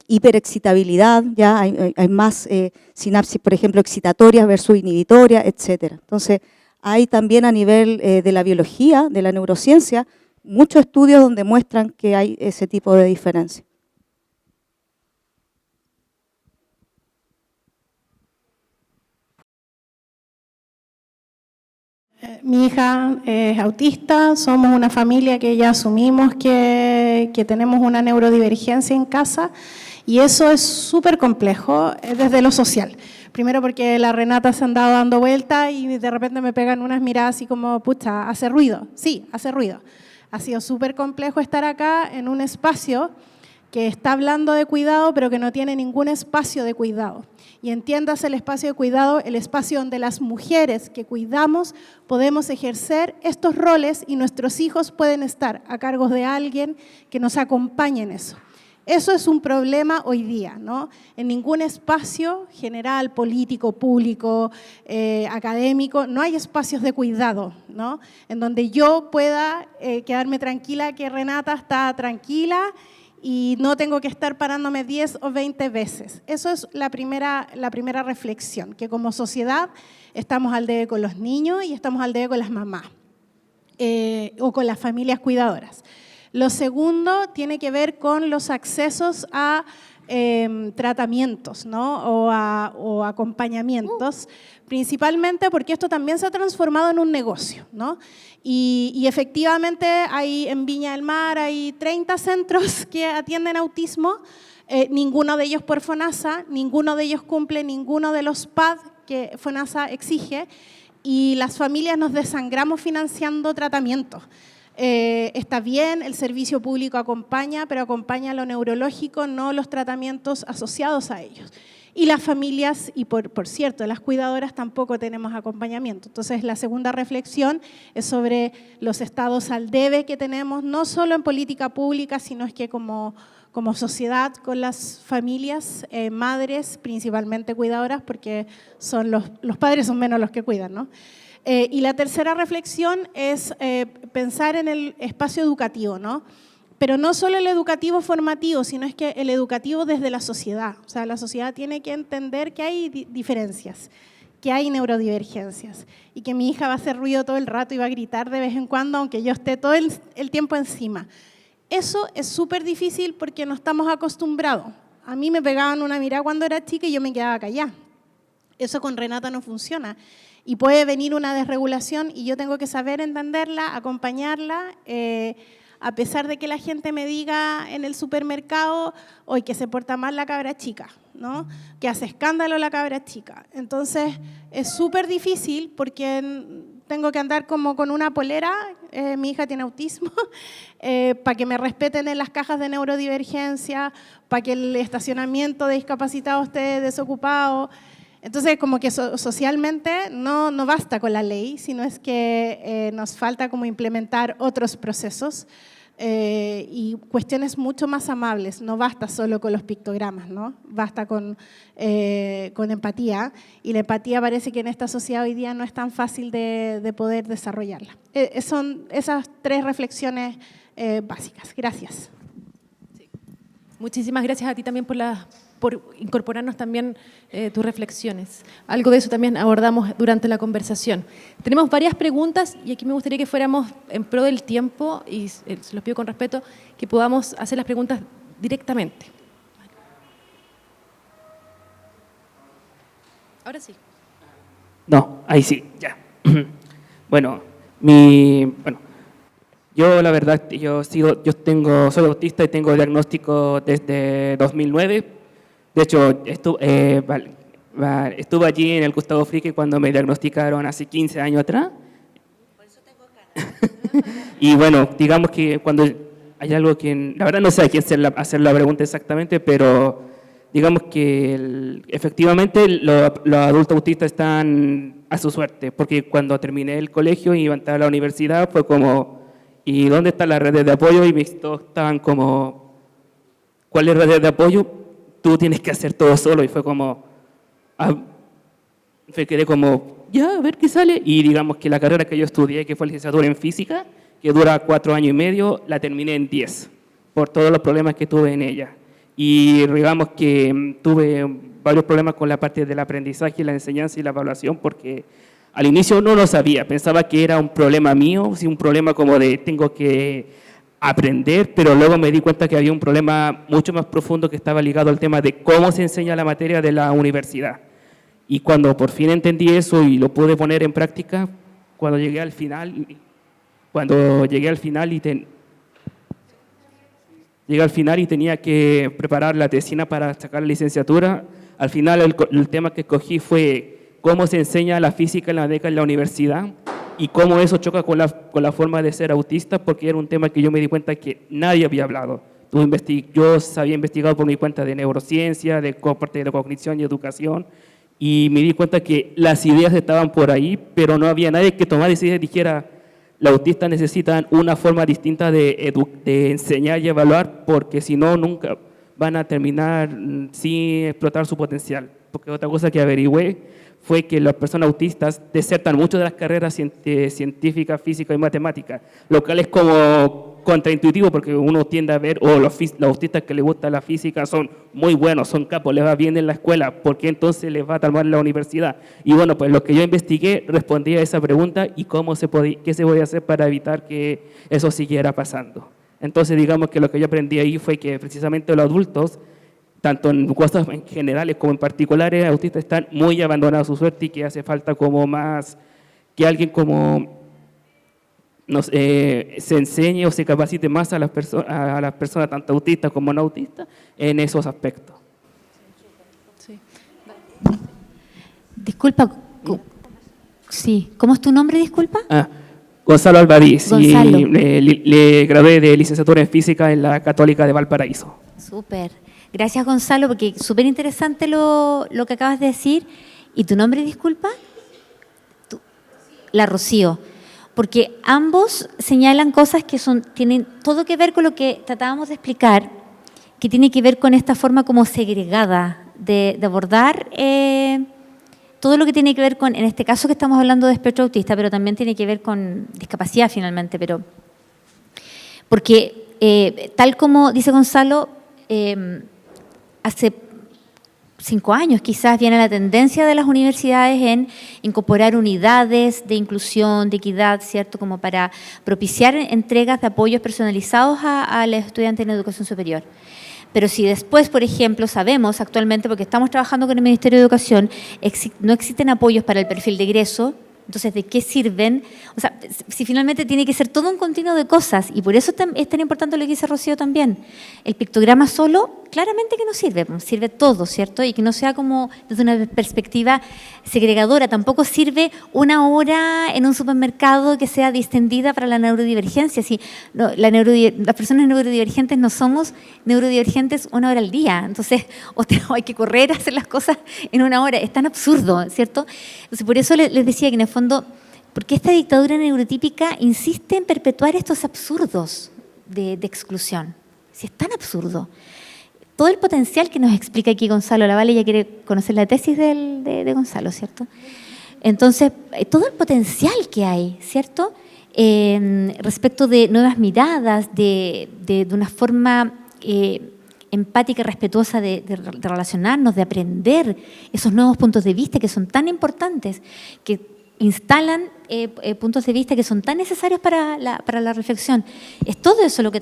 hiperexcitabilidad, ya hay más sinapsis, por ejemplo, excitatorias versus inhibitorias, etcétera. Entonces, hay también a nivel de la biología, de la neurociencia, muchos estudios donde muestran que hay ese tipo de diferencia. Mi hija es autista, somos una familia que ya asumimos que tenemos una neurodivergencia en casa y eso es súper complejo desde lo social. Primero porque la Renata se ha andado dando vuelta y de repente me pegan unas miradas así como, pucha, hace ruido. Sí, hace ruido. Ha sido súper complejo estar acá en un espacio que está hablando de cuidado, pero que no tiene ningún espacio de cuidado. Y entiéndase el espacio de cuidado, el espacio donde las mujeres que cuidamos podemos ejercer estos roles y nuestros hijos pueden estar a cargo de alguien que nos acompañe en eso. Eso es un problema hoy día, ¿no? En ningún espacio general, político, público, académico, no hay espacios de cuidado, ¿no? En donde yo pueda quedarme tranquila que Renata está tranquila y no tengo que estar parándome 10 o 20 veces. Eso es la primera reflexión, que como sociedad estamos al debe con los niños y estamos al debe con las mamás o con las familias cuidadoras. Lo segundo tiene que ver con los accesos a tratamientos, ¿no? o a acompañamientos, principalmente porque esto también se ha transformado en un negocio, ¿no? Y efectivamente en Viña del Mar hay 30 centros que atienden autismo, ninguno de ellos por FONASA, ninguno de ellos cumple ninguno de los PAD que FONASA exige y las familias nos desangramos financiando tratamientos. Está bien, el servicio público acompaña, pero acompaña lo neurológico, no los tratamientos asociados a ellos. Y las familias, y por cierto, las cuidadoras tampoco tenemos acompañamiento. Entonces, la segunda reflexión es sobre los estados al debe que tenemos, no solo en política pública, sino es que como sociedad con las familias, madres, principalmente cuidadoras, porque son los padres son menos los que cuidan, ¿no? Y la tercera reflexión es pensar en el espacio educativo, ¿no? Pero no solo el educativo formativo, sino es que el educativo desde la sociedad. O sea, la sociedad tiene que entender que hay diferencias, que hay neurodivergencias y que mi hija va a hacer ruido todo el rato y va a gritar de vez en cuando, aunque yo esté todo el tiempo encima. Eso es súper difícil porque no estamos acostumbrados. A mí me pegaban una mirada cuando era chica y yo me quedaba callada. Eso con Renata no funciona. Y puede venir una desregulación y yo tengo que saber entenderla, acompañarla, a pesar de que la gente me diga en el supermercado hoy que se porta mal la cabra chica, ¿no? Que hace escándalo la cabra chica. Entonces es súper difícil porque tengo que andar como con una polera, mi hija tiene autismo, para que me respeten en las cajas de neurodivergencia, para que el estacionamiento de discapacitados esté desocupado. Entonces, como que socialmente no basta con la ley, sino es que nos falta como implementar otros procesos y cuestiones mucho más amables. No basta solo con los pictogramas, ¿no? Basta con empatía, y la empatía parece que en esta sociedad hoy día no es tan fácil de poder desarrollarla. Son esas tres reflexiones básicas. Gracias. Sí. Muchísimas gracias a ti también por incorporarnos también tus reflexiones. Algo de eso también abordamos durante la conversación. Tenemos varias preguntas y aquí me gustaría que fuéramos en pro del tiempo, y se los pido con respeto, que podamos hacer las preguntas directamente. Ahora sí. No, ahí sí, ya. Bueno, yo la verdad, soy autista y tengo diagnóstico desde 2009. De hecho, estuve allí en el Gustavo Fricke cuando me diagnosticaron hace 15 años atrás. Por eso tengo cara. Y bueno, digamos que cuando hay algo que, la verdad no sé a quién hacer la pregunta exactamente, pero digamos que efectivamente los adultos autistas están a su suerte, porque cuando terminé el colegio y iba a entrar a la universidad fue como, ¿y dónde están las redes de apoyo? Y todos estaban como, ¿cuáles redes de apoyo? Tú tienes que hacer todo solo, y fue como, me quedé como, ya, a ver qué sale, y digamos que la carrera que yo estudié, que fue licenciatura en física, que dura 4 años y medio, la terminé en 10, por todos los problemas que tuve en ella. Y digamos que tuve varios problemas con la parte del aprendizaje, la enseñanza y la evaluación, porque al inicio no lo sabía, pensaba que era un problema mío, un problema como de tengo que aprender, pero luego me di cuenta que había un problema mucho más profundo que estaba ligado al tema de cómo se enseña la materia de la universidad. Y cuando por fin entendí eso y lo pude poner en práctica, cuando llegué al final y tenía que preparar la tesina para sacar la licenciatura, al final el tema que escogí fue cómo se enseña la física en la década en la universidad y cómo eso choca con la forma de ser autista, porque era un tema que yo me di cuenta que nadie había hablado. Yo había investigado por mi cuenta de neurociencia, de parte de la cognición y educación, y me di cuenta que las ideas estaban por ahí, pero no había nadie que tomara esa idea y dijera, los autistas necesitan una forma distinta de enseñar y evaluar, porque si no, nunca van a terminar sin explotar su potencial. Porque otra cosa que averigüé fue que las personas autistas desertan mucho de las carreras científicas, físicas y matemáticas, lo cual es como contraintuitivo, porque uno tiende a ver, los autistas que les gusta la física son muy buenos, son capos, les va bien en la escuela, ¿por qué entonces les va a mal en la universidad? Y bueno, pues lo que yo investigué respondía a esa pregunta y qué se podía hacer para evitar que eso siguiera pasando. Entonces, digamos que lo que yo aprendí ahí fue que precisamente los adultos, tanto en cosas en generales como en particulares, autistas están muy abandonados a su suerte y que hace falta como más, que alguien como se enseñe o se capacite más a las personas, tanto autistas como no autistas, en esos aspectos. Sí. Disculpa, sí, ¿cómo es tu nombre, disculpa? Gonzalo Albadiz, Gonzalo. Y le gradué de licenciatura en física en la Católica de Valparaíso. Súper. Gracias, Gonzalo, porque es súper interesante lo que acabas de decir. ¿Y tu nombre, disculpa? La Rocío. Porque ambos señalan cosas que tienen todo que ver con lo que tratábamos de explicar, que tiene que ver con esta forma como segregada de abordar todo lo que tiene que ver con, en este caso que estamos hablando de espectro autista, pero también tiene que ver con discapacidad finalmente, porque tal como dice Gonzalo, hace 5 años quizás viene la tendencia de las universidades en incorporar unidades de inclusión, de equidad, ¿cierto? Como para propiciar entregas de apoyos personalizados a los estudiantes en educación superior. Pero si después, por ejemplo, sabemos actualmente, porque estamos trabajando con el Ministerio de Educación, no existen apoyos para el perfil de egreso, entonces, ¿de qué sirven? O sea, si finalmente tiene que ser todo un continuo de cosas, y por eso es tan importante lo que dice Rocío también. El pictograma solo, claramente que no sirve todo, ¿cierto? Y que no sea como desde una perspectiva segregadora. Tampoco sirve una hora en un supermercado que sea distendida para la neurodivergencia. Si, no, las personas neurodivergentes no somos neurodivergentes 1 hora al día. Entonces, o hay que correr a hacer las cosas en 1 hora. Es tan absurdo, ¿cierto? Entonces, por eso les decía que en el fondo, porque esta dictadura neurotípica insiste en perpetuar estos absurdos de exclusión. Si es tan absurdo. Todo el potencial que nos explica aquí Gonzalo Lavalle, ya quiere conocer la tesis de Gonzalo, ¿cierto? Entonces, todo el potencial que hay, ¿cierto? Respecto de nuevas miradas, de una forma empática y respetuosa de relacionarnos, de aprender esos nuevos puntos de vista que son tan importantes, que instalan puntos de vista que son tan necesarios para la reflexión. Es todo eso lo que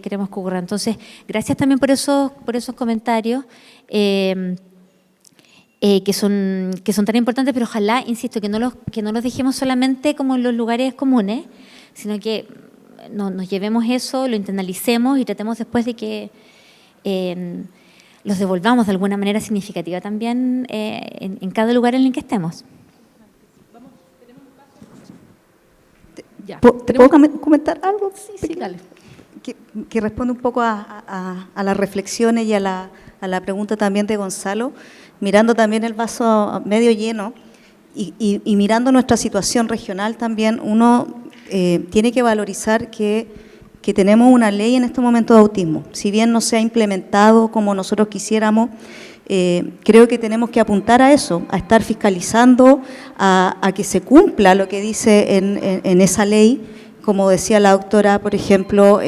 queremos que ocurra. Entonces, gracias también por esos comentarios. que son tan importantes, pero ojalá, insisto, que no los dejemos solamente como en los lugares comunes, sino que nos llevemos eso, lo internalicemos y tratemos después de que los devolvamos de alguna manera significativa también en cada lugar en el que estemos. ¿Te puedo comentar algo? Sí, dale. Que responde un poco a las reflexiones y a la pregunta también de Gonzalo, mirando también el vaso medio lleno y mirando nuestra situación regional también, uno tiene que valorizar que tenemos una ley en este momento de autismo. Si bien no se ha implementado como nosotros quisiéramos, creo que tenemos que apuntar a eso, a estar fiscalizando, a que se cumpla lo que dice en esa ley, como decía la doctora, por ejemplo,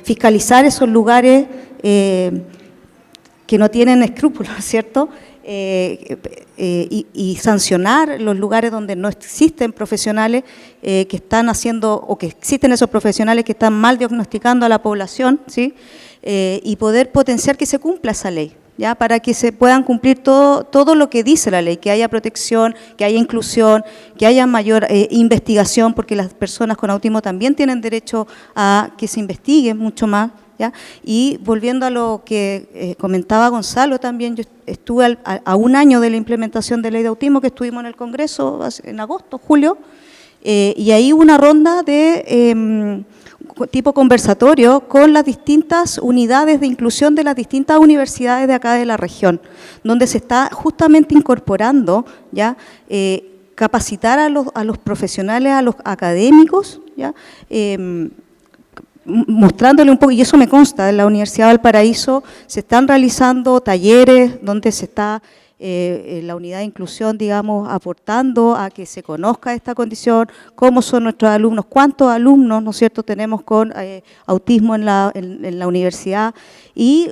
fiscalizar esos lugares que no tienen escrúpulos, ¿cierto? Y sancionar los lugares donde no existen profesionales que están haciendo, o que existen esos profesionales que están mal diagnosticando a la población, ¿sí? Y poder potenciar que se cumpla esa ley, ¿ya? Para que se puedan cumplir todo lo que dice la ley, que haya protección, que haya inclusión, que haya mayor investigación, porque las personas con autismo también tienen derecho a que se investigue mucho más, ¿ya? Y volviendo a lo que comentaba Gonzalo también, yo estuve a un año de la implementación de ley de autismo, que estuvimos en el Congreso en agosto, julio, y ahí hubo una ronda de tipo conversatorio con las distintas unidades de inclusión de las distintas universidades de acá de la región, donde se está justamente incorporando, ¿ya? Capacitar a los profesionales, a los académicos, ¿ya? Mostrándole un poco, y eso me consta, en la Universidad de Valparaíso se están realizando talleres donde se está la unidad de inclusión, digamos, aportando a que se conozca esta condición, cómo son nuestros alumnos, cuántos alumnos, ¿no es cierto?, tenemos con autismo en la universidad y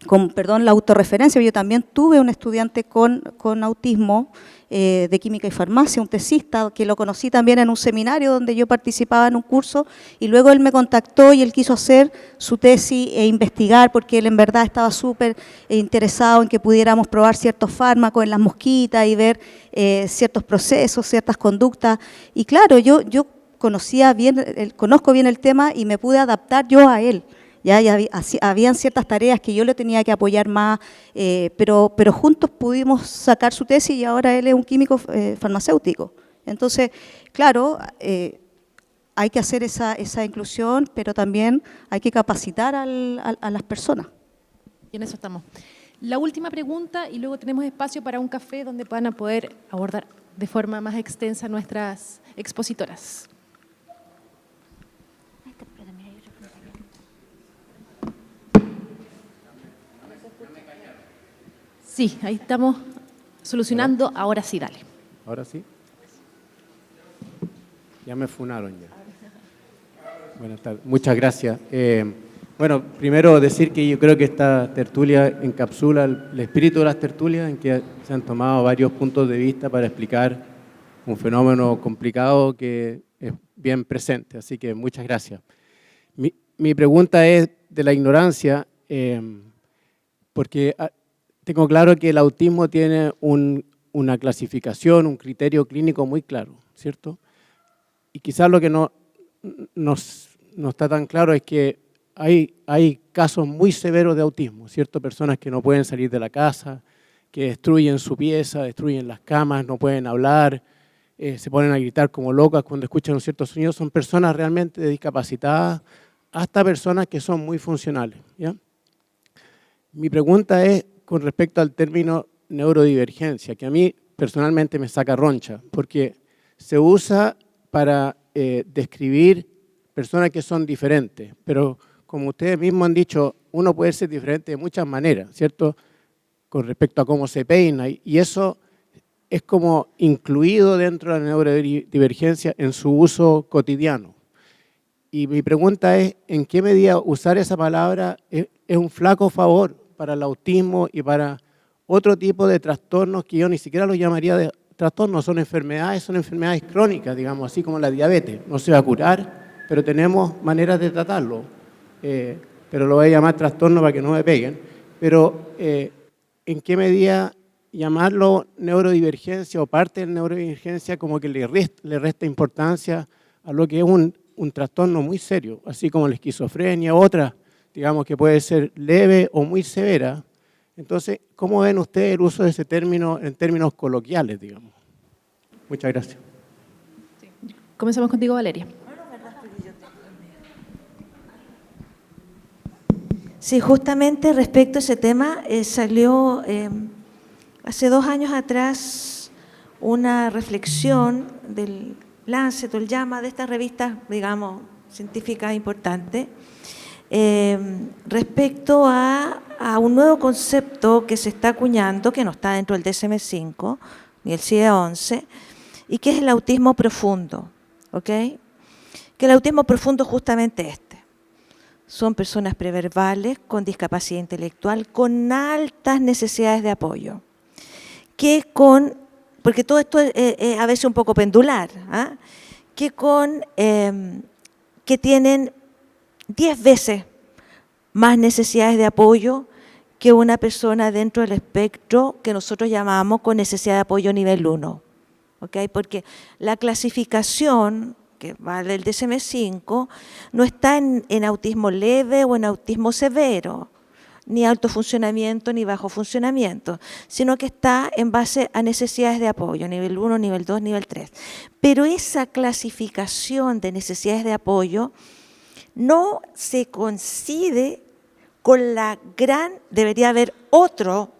con la autorreferencia. Yo también tuve un estudiante con autismo de química y farmacia, un tesista, que lo conocí también en un seminario donde yo participaba en un curso, y luego él me contactó y él quiso hacer su tesis e investigar, porque él en verdad estaba súper interesado en que pudiéramos probar ciertos fármacos en las mosquitas y ver ciertos procesos, ciertas conductas. Y claro, yo conozco bien el tema y me pude adaptar yo a él. Ya habían ciertas tareas que yo le tenía que apoyar más, pero juntos pudimos sacar su tesis y ahora él es un químico farmacéutico. Entonces, claro, hay que hacer esa inclusión, pero también hay que capacitar a las personas. Y en eso estamos. La última pregunta, y luego tenemos espacio para un café donde van a poder abordar de forma más extensa nuestras expositoras. Sí, ahí estamos solucionando. Ahora sí, dale. ¿Ahora sí? Ya me funaron ya. Buenas tardes. Muchas gracias. Bueno, primero decir que yo creo que esta tertulia encapsula el espíritu de las tertulias, en que se han tomado varios puntos de vista para explicar un fenómeno complicado que es bien presente. Así que muchas gracias. Mi pregunta es de la ignorancia, porque tengo claro que el autismo tiene una clasificación, un criterio clínico muy claro, ¿cierto? Y quizás lo que no está tan claro es que hay casos muy severos de autismo, ¿cierto? Personas que no pueden salir de la casa, que destruyen su pieza, destruyen las camas, no pueden hablar, se ponen a gritar como locas cuando escuchan un cierto sonido. Son personas realmente discapacitadas, hasta personas que son muy funcionales, ¿ya? Mi pregunta es con respecto al término neurodivergencia, que a mí personalmente me saca roncha, porque se usa para describir personas que son diferentes, pero como ustedes mismos han dicho, uno puede ser diferente de muchas maneras, ¿cierto? Con respecto a cómo se peina, y eso es como incluido dentro de la neurodivergencia en su uso cotidiano. Y mi pregunta es, ¿en qué medida usar esa palabra es un flaco favor para el autismo y para otro tipo de trastornos que yo ni siquiera los llamaría de trastornos, son enfermedades crónicas, digamos, así como la diabetes? No se va a curar, pero tenemos maneras de tratarlo. Pero lo voy a llamar trastorno para que no me peguen. Pero, ¿en qué medida llamarlo neurodivergencia o parte de neurodivergencia como que le resta importancia a lo que es un trastorno muy serio, así como la esquizofrenia, otra, digamos que puede ser leve o muy severa. Entonces, ¿cómo ven ustedes el uso de ese término en términos coloquiales, digamos? Muchas gracias. Comenzamos contigo, Valeria. Sí, justamente respecto a ese tema salió hace 2 años atrás una reflexión del Lancet o el JAMA, de estas revistas, digamos, científicas importantes, respecto a un nuevo concepto que se está acuñando, que no está dentro del DSM-5 ni el CIE-11, y que es el autismo profundo, ¿ok? Que el autismo profundo es justamente este. Son personas preverbales con discapacidad intelectual, con altas necesidades de apoyo, porque todo esto es a veces un poco pendular, ¿ah? Que tienen 10 veces más necesidades de apoyo que una persona dentro del espectro que nosotros llamamos con necesidad de apoyo nivel 1, ¿ok? Porque la clasificación que va del DSM-5 no está en autismo leve o en autismo severo, ni alto funcionamiento ni bajo funcionamiento, sino que está en base a necesidades de apoyo, nivel 1, nivel 2, nivel 3. Pero esa clasificación de necesidades de apoyo no se coincide con debería haber otro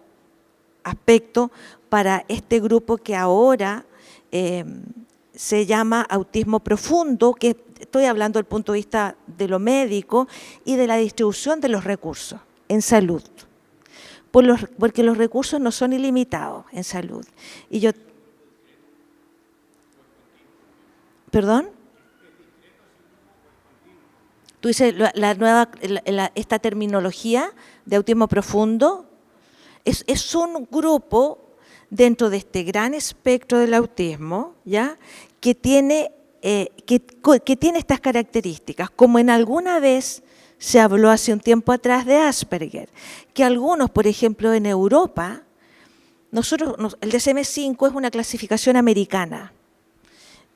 aspecto para este grupo que ahora se llama autismo profundo, que estoy hablando desde el punto de vista de lo médico y de la distribución de los recursos en salud, porque los recursos no son ilimitados en salud. Y yo, ¿perdón? Tú dices esta terminología de autismo profundo es un grupo dentro de este gran espectro del autismo, ¿ya? Que tiene estas características, como en alguna vez se habló hace un tiempo atrás de Asperger, que algunos, por ejemplo, en Europa, el DSM-5 es una clasificación americana,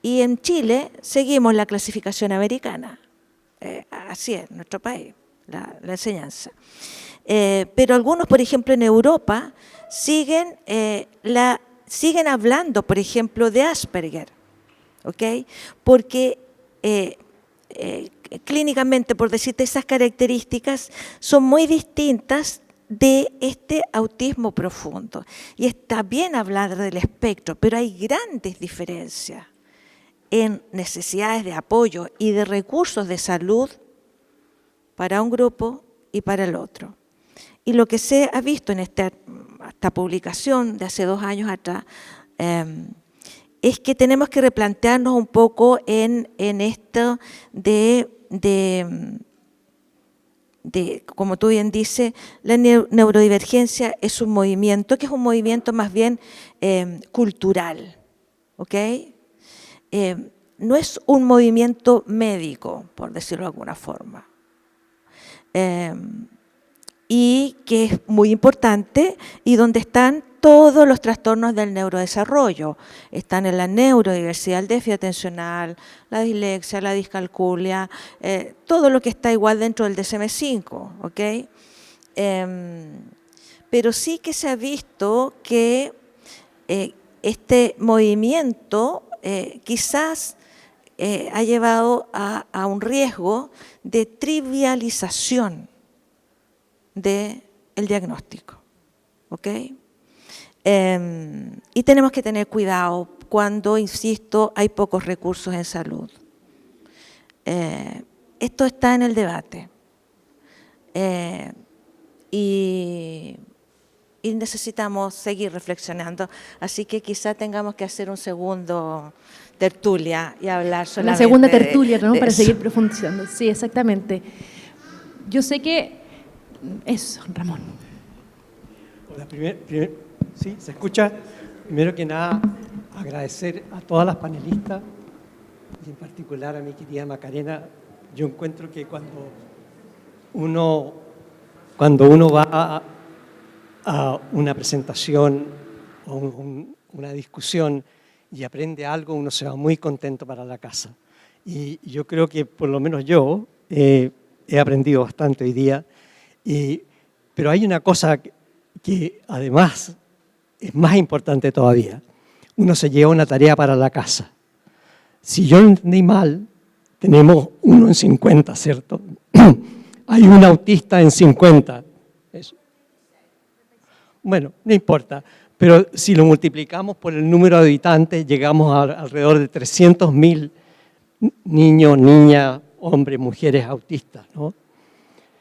y en Chile seguimos la clasificación americana. Así es, nuestro país, la enseñanza. Pero algunos, por ejemplo, en Europa, siguen hablando, por ejemplo, de Asperger, ¿ok? Porque clínicamente, por decirte, esas características son muy distintas de este autismo profundo. Y está bien hablar del espectro, pero hay grandes diferencias en necesidades de apoyo y de recursos de salud para un grupo y para el otro. Y lo que se ha visto en esta publicación de hace 2 años atrás es que tenemos que replantearnos un poco en esto de, como tú bien dices, la neurodivergencia es un movimiento que es un movimiento más bien cultural, ¿ok? No es un movimiento médico, por decirlo de alguna forma, y que es muy importante y donde están todos los trastornos del neurodesarrollo. Están en la neurodiversidad, el déficit atencional, la dislexia, la discalculia, todo lo que está igual dentro del DSM-5, ¿ok? Pero sí que se ha visto que este movimiento quizás ha llevado a un riesgo de trivialización del diagnóstico, ¿ok? Y tenemos que tener cuidado cuando, insisto, hay pocos recursos en salud. Esto está en el debate y necesitamos seguir reflexionando, así que quizá tengamos que hacer un segundo tertulia y hablar solamente una segunda tertulia, ¿no? de Para eso. seguir profundizando. Sí, exactamente. Yo sé que eso, Ramón. Hola, sí, ¿se escucha? Primero que nada, agradecer a todas las panelistas y en particular a mi querida Macarena. Yo encuentro que cuando uno va a una presentación o una discusión y aprende algo, uno se va muy contento para la casa. Y yo creo que por lo menos yo he aprendido bastante hoy día, pero hay una cosa que además es más importante todavía. Uno se lleva una tarea para la casa. Si yo no entendí mal, tenemos 1 en 50, ¿cierto? Hay un autista en 50. Eso. Bueno, no importa, pero si lo multiplicamos por el número de habitantes, llegamos a alrededor de 300.000 niños, niñas, hombres, mujeres autistas, ¿no?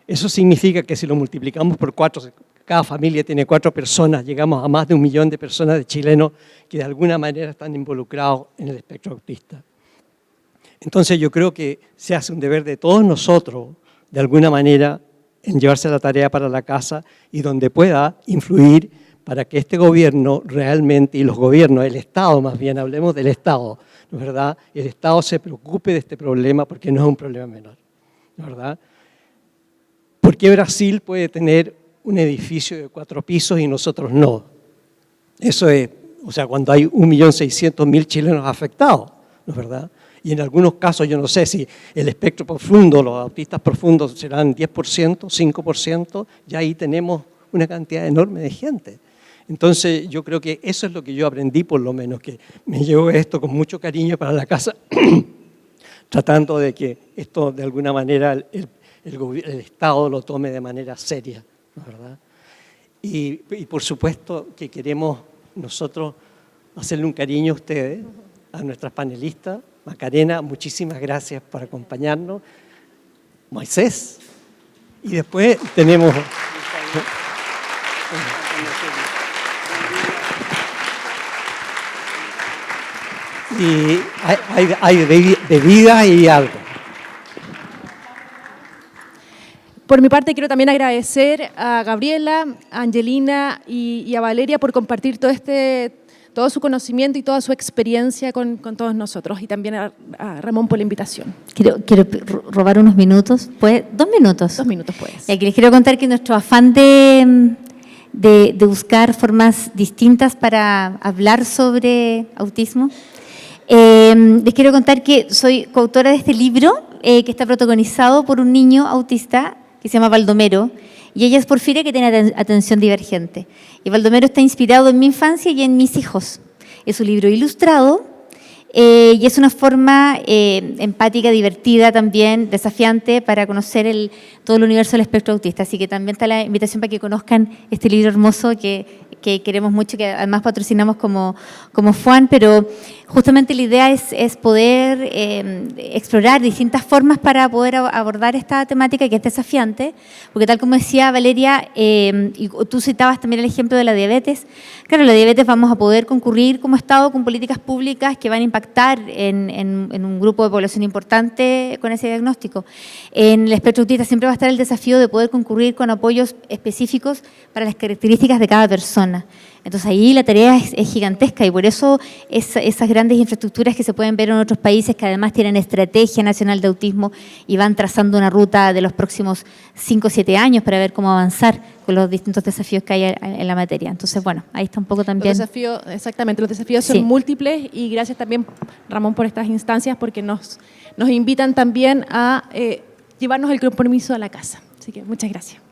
Eso significa que si lo multiplicamos por 4, cada familia tiene 4 personas, llegamos a más de 1 millón de personas de chilenos que de alguna manera están involucrados en el espectro autista. Entonces yo creo que se hace un deber de todos nosotros, de alguna manera, en llevarse la tarea para la casa y donde pueda influir para que este gobierno realmente, y los gobiernos, el Estado más bien, hablemos del Estado, ¿no es verdad? El Estado se preocupe de este problema porque no es un problema menor, ¿no es verdad? ¿Por qué Brasil puede tener un edificio de 4 pisos y nosotros no? Eso es, o sea, cuando hay 1.600.000 chilenos afectados, ¿no es verdad? Y en algunos casos, yo no sé si el espectro profundo, los autistas profundos serán 10%, 5%, ya ahí tenemos una cantidad enorme de gente. Entonces, yo creo que eso es lo que yo aprendí, por lo menos, que me llevo esto con mucho cariño para la casa, tratando de que esto, de alguna manera, el Estado lo tome de manera seria, ¿no es verdad? Y por supuesto que queremos nosotros hacerle un cariño a ustedes, a nuestras panelistas. Macarena, muchísimas gracias por acompañarnos. Moisés. Y después tenemos... Y hay bebidas y algo. Por mi parte, quiero también agradecer a Gabriela, a Angelina y a Valeria por compartir todo su conocimiento y toda su experiencia con todos nosotros, y también a Ramón por la invitación. Quiero robar unos minutos. ¿Puede? 2 minutos. 2 minutos, pues. Y aquí les quiero contar que nuestro afán de buscar formas distintas para hablar sobre autismo, les quiero contar que soy coautora de este libro que está protagonizado por un niño autista que se llama Baldomero, y ella es Porfiria, que tiene atención divergente. Y Baldomero está inspirado en mi infancia y en mis hijos. Es un libro ilustrado y es una forma empática, divertida también, desafiante para conocer todo el universo del espectro autista. Así que también está la invitación para que conozcan este libro hermoso que queremos mucho, que además patrocinamos como FUAN, pero justamente la idea es poder explorar distintas formas para poder abordar esta temática que es desafiante, porque tal como decía Valeria, y tú citabas también el ejemplo de la diabetes, claro, la diabetes vamos a poder concurrir como Estado con políticas públicas que van a impactar en un grupo de población importante con ese diagnóstico. En el espectro autista siempre va a estar el desafío de poder concurrir con apoyos específicos para las características de cada persona. Entonces ahí la tarea es gigantesca, y por eso esas grandes infraestructuras que se pueden ver en otros países, que además tienen estrategia nacional de autismo y van trazando una ruta de los próximos 5 o 7 años para ver cómo avanzar con los distintos desafíos que hay en la materia. Entonces, bueno, ahí está un poco también. Exactamente, los desafíos son múltiples, y gracias también, Ramón, por estas instancias, porque nos invitan también a llevarnos el compromiso a la casa. Así que muchas gracias.